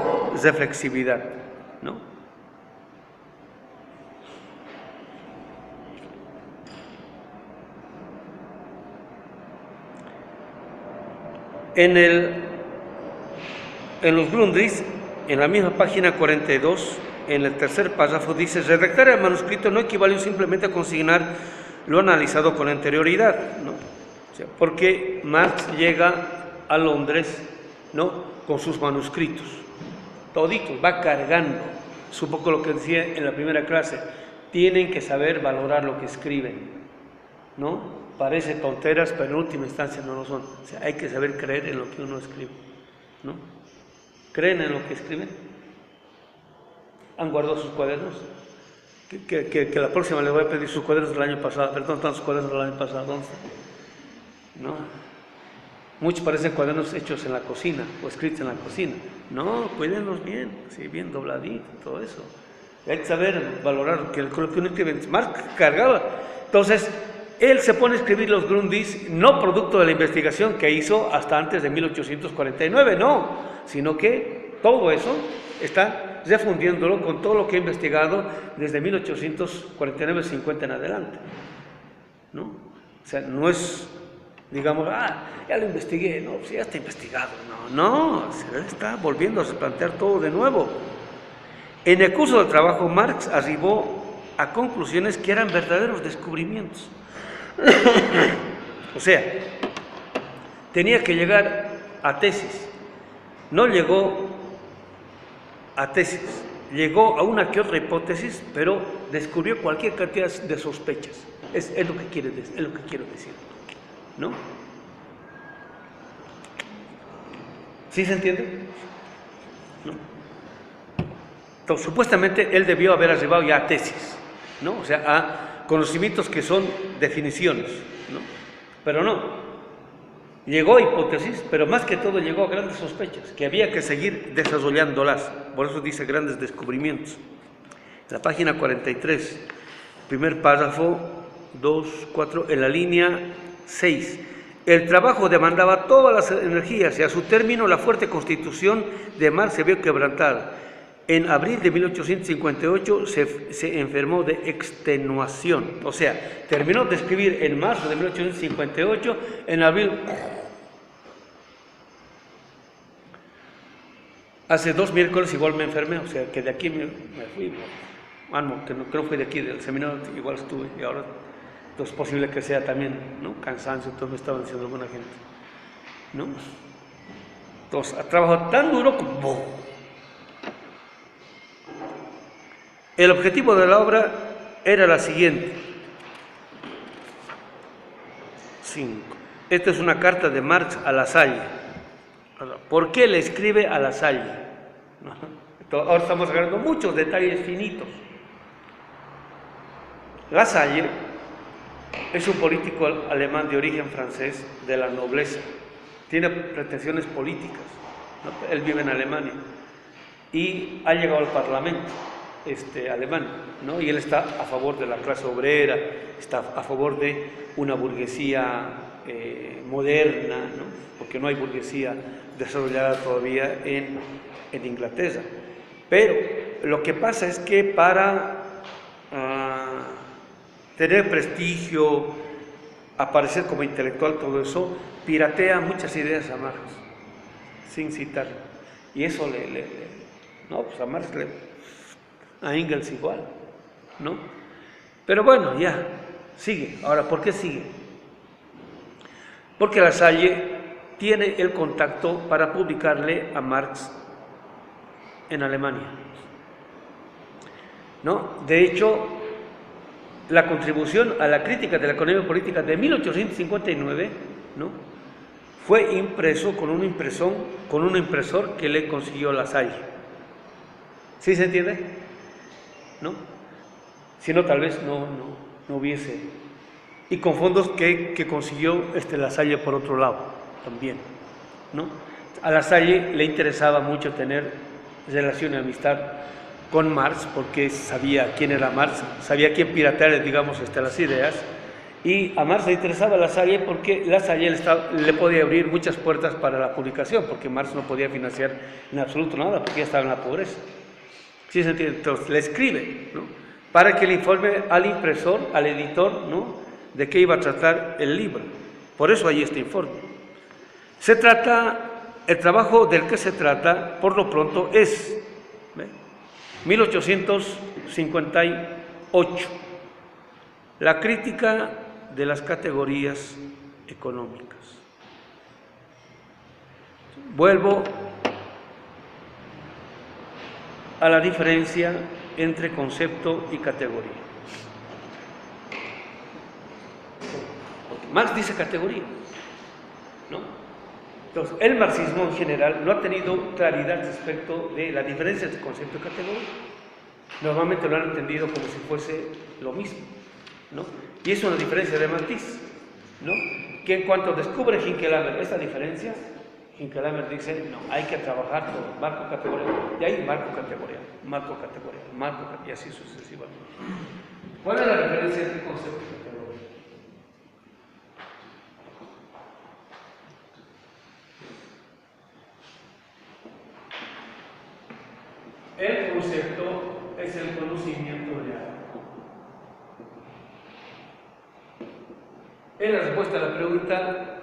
reflexividad, ¿no? En los Grundrisse, en la misma página 42, en el tercer párrafo dice: redactar el manuscrito no equivale simplemente a consignar lo analizado con anterioridad, ¿no? O sea, porque Marx llega a Londres, ¿no?, con sus manuscritos, toditos, va cargando. Es un poco lo que decía en la primera clase: tienen que saber valorar lo que escriben, ¿no? Parece tonteras, pero en última instancia no lo son. O sea, hay que saber creer en lo que uno escribe, ¿no? ¿Creen en lo que escriben? ¿Han guardado sus cuadernos? Que la próxima les voy a pedir sus cuadernos del año pasado. Perdón, están sus cuadernos del año pasado, ¿dónde están? ¿No? Muchos parecen cuadernos hechos en la cocina o escritos en la cocina. No, cuídenlos bien, sí, bien dobladito, todo eso. Hay que saber valorar que lo que uno escribe. Marx cargaba. Entonces, él se pone a escribir los Grundrisse, no producto de la investigación que hizo hasta antes de 1849, no, sino que todo eso está refundiéndolo con todo lo que ha investigado desde 1849-50 en adelante, ¿no? O sea, no es, digamos, ya lo investigué, no, pues ya está investigado, no, se está volviendo a replantear todo de nuevo. En el curso del trabajo, Marx arribó a conclusiones que eran verdaderos descubrimientos. O sea, tenía que llegar a tesis. No llegó a tesis, llegó a una que otra hipótesis, pero descubrió cualquier cantidad de sospechas. Es lo que quiero decir, ¿no? ¿Sí se entiende? ¿No? Entonces, supuestamente él debió haber arribado ya a tesis, ¿no? O sea, a conocimientos que son definiciones, ¿no? Pero no. Llegó a hipótesis, pero más que todo llegó a grandes sospechas, que había que seguir desarrollándolas. Por eso dice grandes descubrimientos. En la página 43, primer párrafo, 2, 4, en la línea 6. El trabajo demandaba todas las energías y a su término la fuerte constitución de Marx se vio quebrantada. En abril de 1858 se enfermó de extenuación, o sea, terminó de escribir en marzo de 1858, en abril, hace 2 miércoles igual me enfermé, o sea, que de aquí me fui, no, que no creo que fue de aquí, del seminario igual estuve, y ahora es posible que sea también, ¿no? Cansancio, todo me estaba diciendo alguna gente, ¿no? Entonces, ha trabajado tan duro como... El objetivo de la obra era la siguiente. 5. Esta es una carta de Marx a La Salle. ¿Por qué le escribe a La Salle? Ahora estamos agarrando muchos detalles finitos. La Salle es un político alemán de origen francés de la nobleza. Tiene pretensiones políticas, ¿no? Él vive en Alemania y ha llegado al Parlamento alemán, ¿no? Y él está a favor de la clase obrera, está a favor de una burguesía moderna, ¿no? Porque no hay burguesía desarrollada todavía en Inglaterra. Pero lo que pasa es que para tener prestigio, aparecer como intelectual, todo eso, piratea muchas ideas a Marx, sin citar. Y eso no, pues a Marx a Engels igual, ¿no? Pero bueno, ya, sigue. Ahora, ¿por qué sigue? Porque La Salle tiene el contacto para publicarle a Marx en Alemania, ¿no? De hecho, la contribución a la crítica de la economía política de 1859, ¿no? Fue impreso con un impresor que le consiguió La Salle. ¿Sí se entiende? ¿No? Si no, tal vez no hubiese. Y con fondos que consiguió La Salle por otro lado también, ¿no? A La Salle le interesaba mucho tener relación y amistad con Marx, porque sabía quién era Marx, sabía quién piratear, digamos, las ideas, y a Marx le interesaba La Salle porque La Salle le podía abrir muchas puertas para la publicación, porque Marx no podía financiar en absoluto nada, porque ya estaba en la pobreza. ¿Sí se entiende? Entonces le escribe, ¿no? Para que le informe al impresor, al editor, ¿no? De qué iba a tratar el libro. Por eso hay este informe. El trabajo del que se trata, por lo pronto, es 1858, la crítica de las categorías económicas. Vuelvo a la diferencia entre concepto y categoría. Marx dice categoría, ¿no? Entonces, el marxismo en general no ha tenido claridad respecto de la diferencia entre concepto y categoría. Normalmente lo han entendido como si fuese lo mismo, ¿no? Y es una diferencia de matiz, ¿no? Que en cuanto descubre Hinckelhammer esta diferencia, Hinckley dice, no, hay que trabajar todo, marco categorial, y hay marco categorial, marco categorial, y así sucesivamente. ¿Cuál es la diferencia entre concepto y categoría? El concepto es el conocimiento de algo. En la respuesta a la pregunta,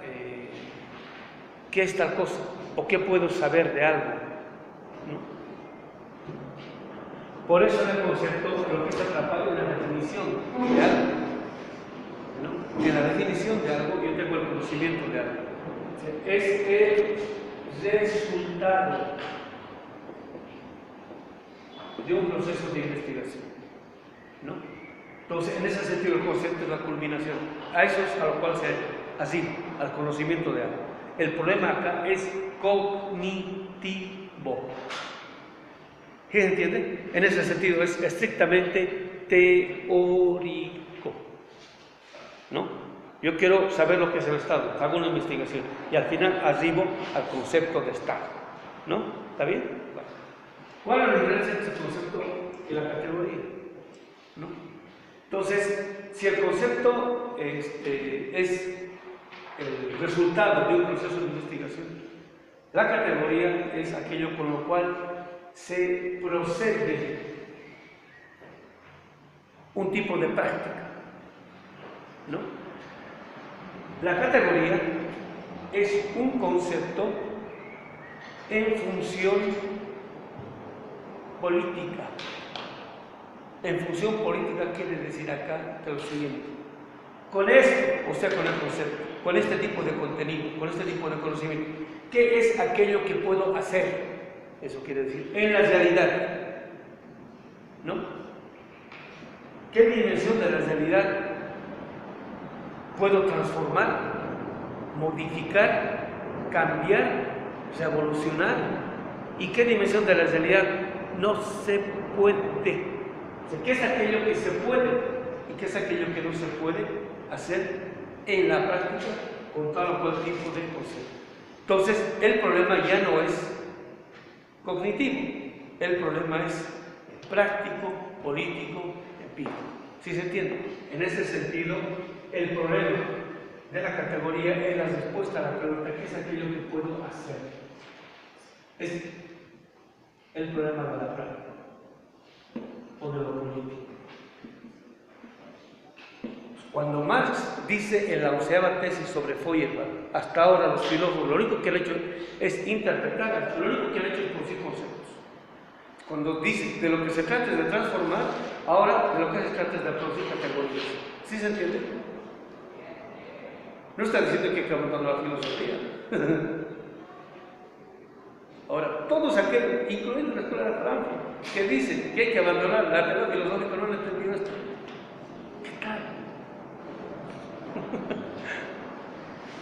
¿qué es tal cosa? ¿O qué puedo saber de algo? ¿No? Por eso en el concepto lo que está atrapado en la definición de algo. ¿No? En la definición de algo yo tengo el conocimiento de algo. Es el resultado de un proceso de investigación. ¿No? Entonces, en ese sentido, el concepto es la culminación. A eso es a lo cual se así, al conocimiento de algo. El problema acá es cognitivo. ¿Sí se entiende? En ese sentido es estrictamente teórico. ¿No? Yo quiero saber lo que es el Estado, hago una investigación y al final arribo al concepto de Estado. ¿No? ¿Está bien? Bueno. ¿Cuál es la diferencia entre el concepto y la categoría? ¿No? Entonces, si el concepto es el resultado de un proceso de investigación, la categoría es aquello con lo cual se procede un tipo de práctica, ¿no? La categoría es un concepto en función política. En función política quiere decir acá lo siguiente: con esto, o sea, con el concepto, con este tipo de contenido, con este tipo de conocimiento, ¿qué es aquello que puedo hacer? Eso quiere decir, en la realidad, ¿no? ¿Qué dimensión de la realidad puedo transformar, modificar, cambiar, revolucionar? ¿Y qué dimensión de la realidad no se puede? O sea, ¿qué es aquello que se puede y qué es aquello que no se puede hacer en la práctica con tal o cual tipo de concepto? Entonces, el problema ya no es cognitivo, el problema es práctico, político, empírico. ¿Sí se entiende? En ese sentido, el problema de la categoría es la respuesta a la pregunta: ¿qué es aquello que puedo hacer? Es el problema de la práctica o de lo político. Cuando Marx dice en la 11ª tesis sobre Feuerbach, hasta ahora los filósofos lo único que han hecho es interpretar, lo único que han hecho es producir conceptos. Cuando dice de lo que se trata es de transformar, ahora de lo que se trata es de producir categorías. ¿Sí se entiende? No está diciendo que hay que abandonar la filosofía. Ahora, todos aquellos, incluyendo la escuela de Frankfurt, que dicen que hay que abandonar la teoría filosófica, no han entendido esto. ¿Qué tal?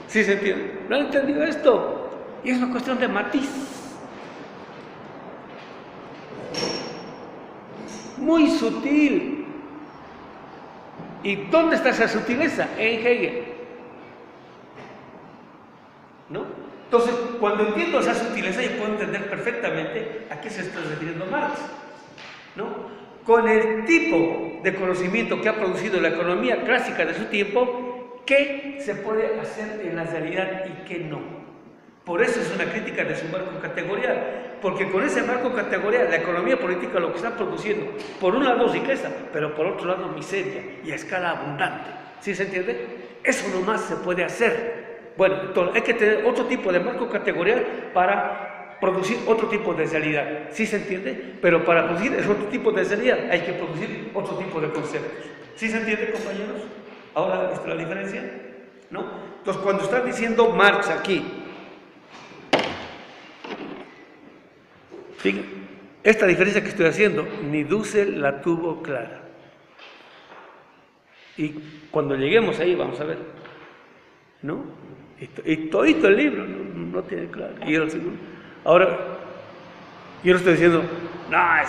¿Sí se entiende? No han entendido esto. Y es una cuestión de matiz. Muy sutil. ¿Y dónde está esa sutileza? En Hegel. ¿No? Entonces, cuando entiendo esa sutileza, yo puedo entender perfectamente a qué se está refiriendo Marx, ¿no? Con el tipo de conocimiento que ha producido la economía clásica de su tiempo, qué se puede hacer en la realidad y qué no. Por eso es una crítica de su marco categorial, porque con ese marco categorial la economía política lo que está produciendo, por un lado riqueza, pero por otro lado miseria y a escala abundante. ¿Sí se entiende? Eso nomás se puede hacer. Bueno, entonces hay que tener otro tipo de marco categorial para producir otro tipo de realidad. ¿Sí se entiende? Pero para producir ese otro tipo de realidad hay que producir otro tipo de conceptos. ¿Sí se entiende, compañeros? Ahora, ¿está la diferencia? ¿No? Entonces, cuando está diciendo Marx aquí, fíjense, esta diferencia que estoy haciendo, ni Dussel la tuvo clara. Y cuando lleguemos ahí vamos a ver, ¿no? Y todito el libro no tiene claro. Y el segundo. Ahora, yo no estoy diciendo, no,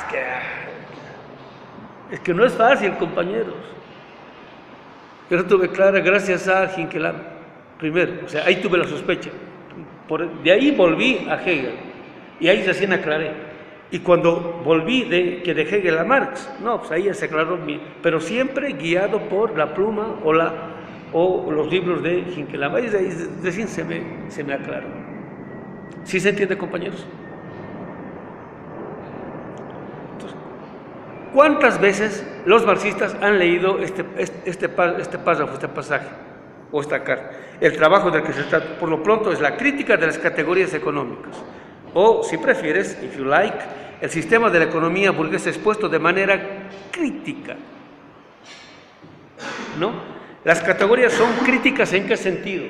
es que no es fácil, compañeros. Yo lo tuve clara gracias a Hinckley, primero, o sea, ahí tuve la sospecha. De ahí volví a Hegel, y ahí recién aclaré. Y cuando volví de Hegel a Marx, no, pues ahí se aclaró, pero siempre guiado por la pluma o los libros de Hinckelhammer. Ahí recién se me aclaró. ¿Sí se entiende, compañeros? Entonces, ¿cuántas veces los marxistas han leído este párrafo, este pasaje o esta carta? El trabajo del que se trata, por lo pronto, es la crítica de las categorías económicas, o, si prefieres, if you like, el sistema de la economía burguesa expuesto de manera crítica, ¿no? Las categorías son críticas, ¿en qué sentido?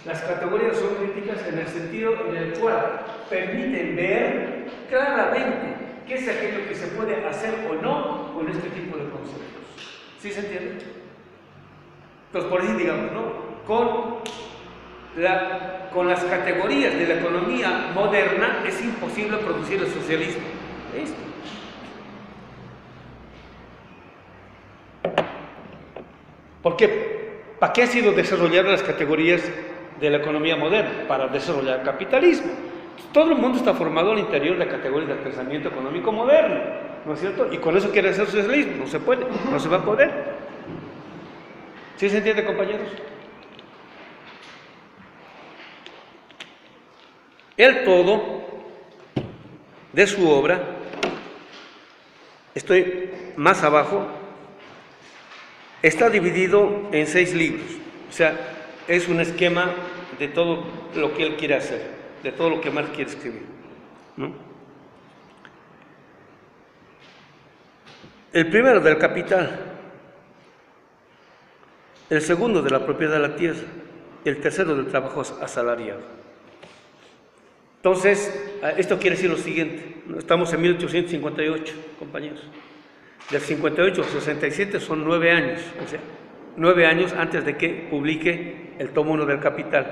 Las categorías son críticas en el sentido en el cual permiten ver claramente qué es aquello que se puede hacer o no con este tipo de conceptos. ¿Sí se entiende? Entonces, por ahí digamos, ¿no? Con las categorías de la economía moderna es imposible producir el socialismo. ¿Listo? ¿Por qué? ¿Para qué han sido desarrolladas las categorías de la economía moderna? Para desarrollar capitalismo. Todo el mundo está formado al interior de la categoría del pensamiento económico moderno, ¿no es cierto? Y con eso quiere hacer socialismo. No se puede, no se va a poder. ¿Sí se entiende, compañeros? El todo de su obra, estoy más abajo, está dividido en 6 libros. O sea, es un esquema de todo lo que él quiere hacer, de todo lo que Marx quiere escribir, ¿no? El primero del capital, el segundo de la propiedad de la tierra, el tercero del trabajo asalariado. Entonces, esto quiere decir lo siguiente, estamos en 1858, compañeros. Del 58 al 67 son 9 años, o sea, 9 años antes de que publique el tomo 1 del Capital,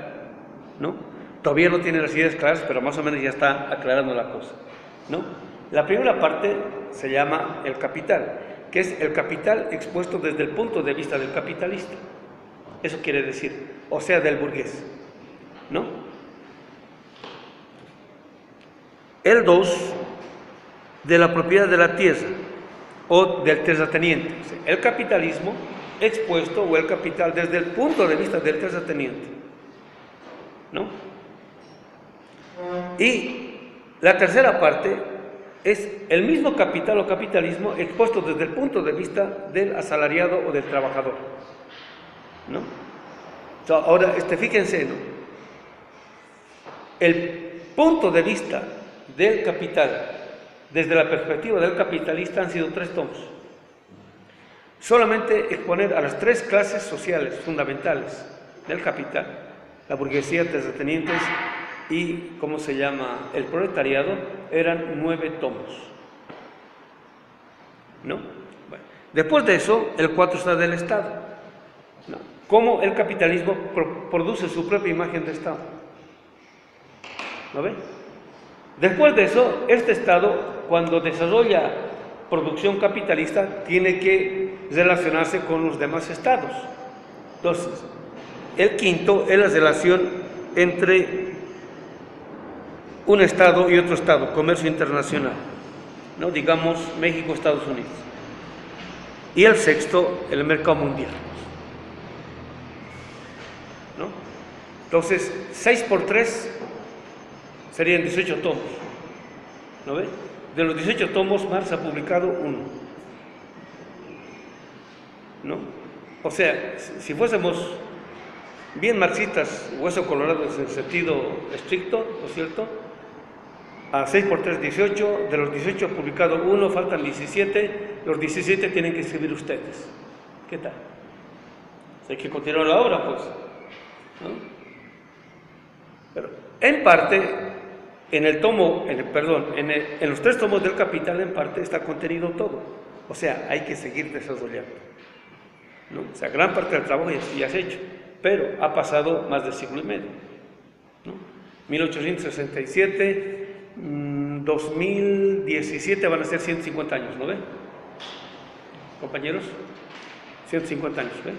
¿no? Todavía no tiene las ideas claras, pero más o menos ya está aclarando la cosa, ¿no? La primera parte se llama el Capital, que es el capital expuesto desde el punto de vista del capitalista. Eso quiere decir, o sea, del burgués, ¿no? El 2, de la propiedad de la tierra o del terrateniente. El capitalismo expuesto o el capital desde el punto de vista del terrateniente, ¿no? Y la tercera parte es el mismo capital o capitalismo expuesto desde el punto de vista del asalariado o del trabajador, ¿no? Ahora, fíjense, ¿no? El punto de vista del capital desde la perspectiva del capitalista han sido 3 tomos. Solamente exponer a las 3 clases sociales fundamentales del capital, la burguesía, terratenientes y, ¿cómo se llama?, el proletariado, eran 9 tomos, ¿no? Bueno, después de eso, el 4 está del Estado, ¿no? Cómo el capitalismo produce su propia imagen de Estado, ¿no ven? Después de eso, este Estado, cuando desarrolla producción capitalista, tiene que relacionarse con los demás estados. Entonces, el quinto es la relación entre un Estado y otro Estado, comercio internacional, ¿no? Digamos, México, Estados Unidos. Y el sexto, el mercado mundial, ¿no? Entonces, 6 por 3 serían 18 tomos, ¿no ve? De los 18 tomos, Marx ha publicado 1, ¿no? O sea, si fuésemos bien marxistas, hueso colorado en el sentido estricto, ¿no es cierto? A 6 por 3, 18, de los 18 ha publicado 1, faltan 17, los 17 tienen que escribir ustedes. ¿Qué tal? Hay que continuar la obra, pues, ¿no? Pero, en parte, en los 3 tomos del Capital, en parte está contenido todo. O sea, hay que seguir desarrollando, ¿no? O sea, gran parte del trabajo ya se ha hecho, pero ha pasado más de siglo y medio, ¿no? 1867, 2017 van a ser 150 años, ¿no ven? Compañeros, 150 años, ¿ven?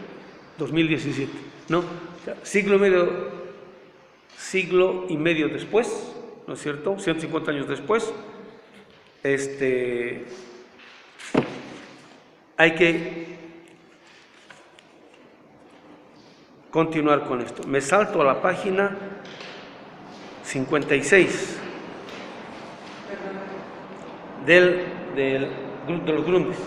2017, ¿no? O sea, siglo y medio siglo y medio después, ¿no es cierto? 150 años después, hay que continuar con esto. Me salto a la página 56 de los Grundes.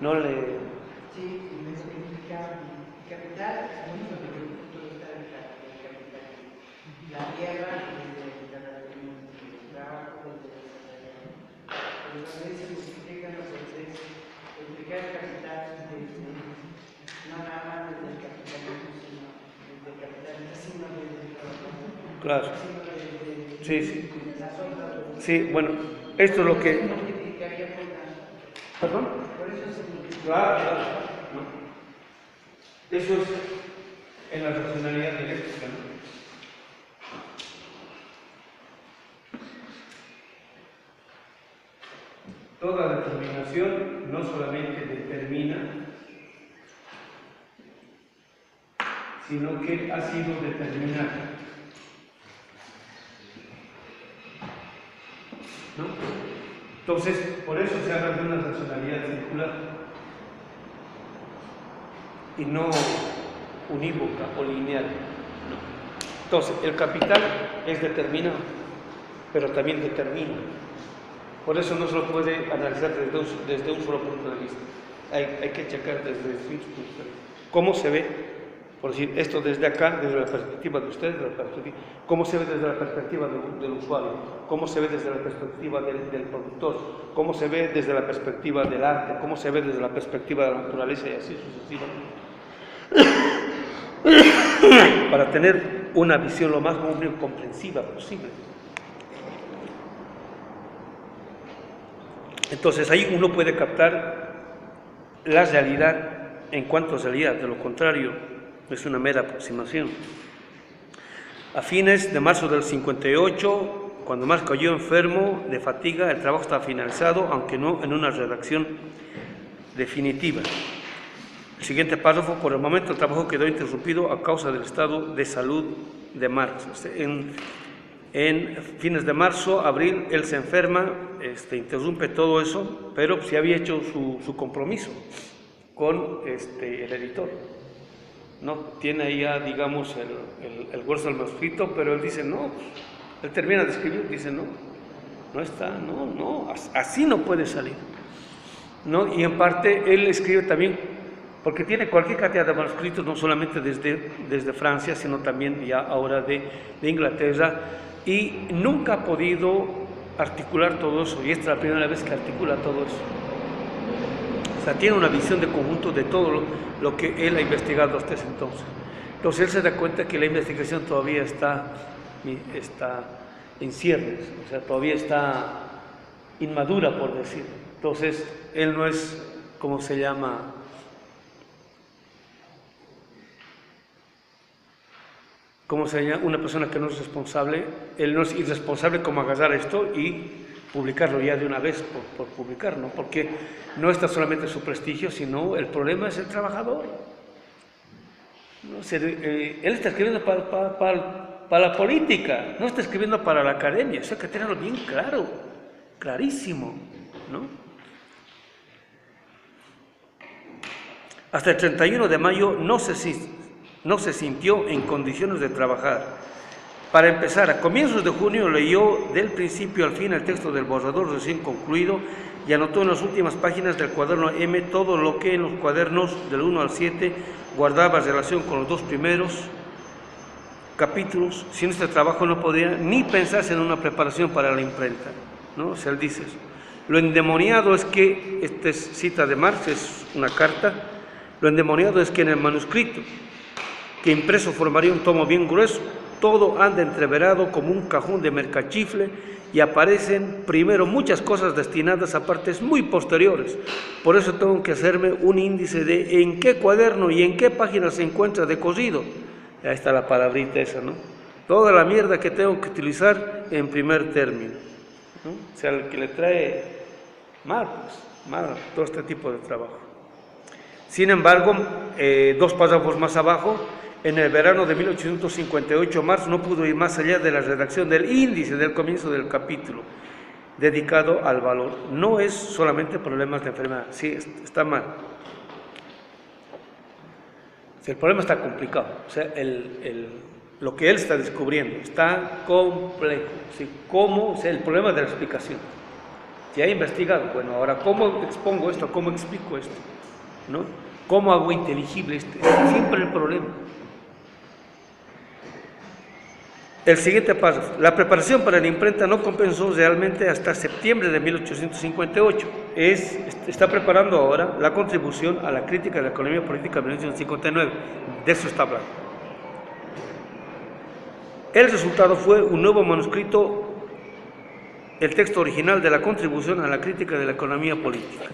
No le... Sí, me significa capital, es lo único que el futuro está en el capital. La tierra, el trabajo, pero a veces significa lo que es explicar el capital no nada más desde el capitalismo, sino desde el capitalismo, sino desde el trabajo. Claro. Sí, sí. Sí, bueno, esto es lo que... ¿Perdón? Por eso significa... Claro, claro. ¿No? Eso es en la racionalidad dialéctica, ¿no? Toda determinación no solamente determina, sino que ha sido determinada. ¿No? Entonces, por eso se habla de una racionalidad circular y no unívoca o lineal. ¿No? Entonces, el capital es determinado, pero también determina. Por eso no se lo puede analizar desde un solo punto de vista. Hay que checar desde distintos puntos de vista. ¿Cómo se ve? Por decir, esto desde acá, desde la perspectiva de ustedes, ¿cómo se ve desde la perspectiva del usuario? ¿Cómo se ve desde la perspectiva del productor? ¿Cómo se ve desde la perspectiva del arte? ¿Cómo se ve desde la perspectiva de la naturaleza? Y así sucesivamente. Para tener una visión lo más comprensiva posible. Entonces ahí uno puede captar la realidad en cuanto a realidad, de lo contrario es una mera aproximación. A fines de marzo del 58, cuando Marx cayó enfermo de fatiga, el trabajo estaba finalizado, aunque no en una redacción definitiva. El siguiente párrafo: por el momento el trabajo quedó interrumpido a causa del estado de salud de Marx. En fines de marzo, abril, él se enferma, interrumpe todo eso, pero sí había hecho su compromiso con el editor. No tiene ahí ya, digamos, el grueso del manuscrito, pero él dice no, él termina de escribir, dice no está, no, así no puede salir. ¿No? Y en parte él escribe también, porque tiene cualquier cantidad de manuscritos, no solamente desde Francia, sino también ya ahora de Inglaterra, y nunca ha podido articular todo eso, y esta es la primera vez que articula todo eso. O sea, tiene una visión de conjunto de todo lo que él ha investigado hasta ese entonces. Entonces él se da cuenta que la investigación todavía está en ciernes, o sea, todavía está inmadura, por decir. Entonces él no es, ¿cómo se llama?, una persona que no es responsable. Él no es irresponsable como agarrar esto y publicarlo ya de una vez por publicar, ¿no? Porque no está solamente su prestigio, sino el problema es el trabajador. ¿No? Él está escribiendo para la política, no está escribiendo para la academia. Eso hay que tenerlo bien claro, clarísimo, ¿no? Hasta el 31 de mayo no se sintió en condiciones de trabajar. Para empezar, a comienzos de junio leyó del principio al fin el texto del borrador recién concluido y anotó en las últimas páginas del cuaderno M todo lo que en los cuadernos del 1 al 7 guardaba relación con los dos primeros capítulos. Sin este trabajo no podría ni pensarse en una preparación para la imprenta, ¿no? O sea, él dice eso. Lo endemoniado es que, esta es cita de Marx, es una carta, lo endemoniado es que en el manuscrito, que impreso formaría un tomo bien grueso, todo anda entreverado como un cajón de mercachifle y aparecen primero muchas cosas destinadas a partes muy posteriores. Por eso tengo que hacerme un índice de en qué cuaderno y en qué página se encuentra decosido. Ahí está la palabrita esa, ¿no? toda la mierda que tengo que utilizar en primer término, ¿no? O sea, el que le trae mal, pues, mal todo este tipo de trabajo. Sin embargo, 2 párrafos más abajo, en el verano de 1858, Marx no pudo ir más allá de la redacción del índice del comienzo del capítulo dedicado al valor. No es solamente problemas de enfermedad, sí, está mal. El problema está complicado, o sea, lo que él está descubriendo está complejo. ¿Sí? ¿Cómo? O sea, el problema de la explicación. Ya he investigado, bueno, ahora, ¿cómo expongo esto? ¿Cómo explico esto? ¿No? ¿Cómo hago inteligible esto? Es siempre el problema. El siguiente paso, la preparación para la imprenta no comenzó realmente hasta septiembre de 1858. Está preparando ahora la contribución a la crítica de la economía política de 1959. De eso está hablando. El resultado fue un nuevo manuscrito, el texto original de la contribución a la crítica de la economía política.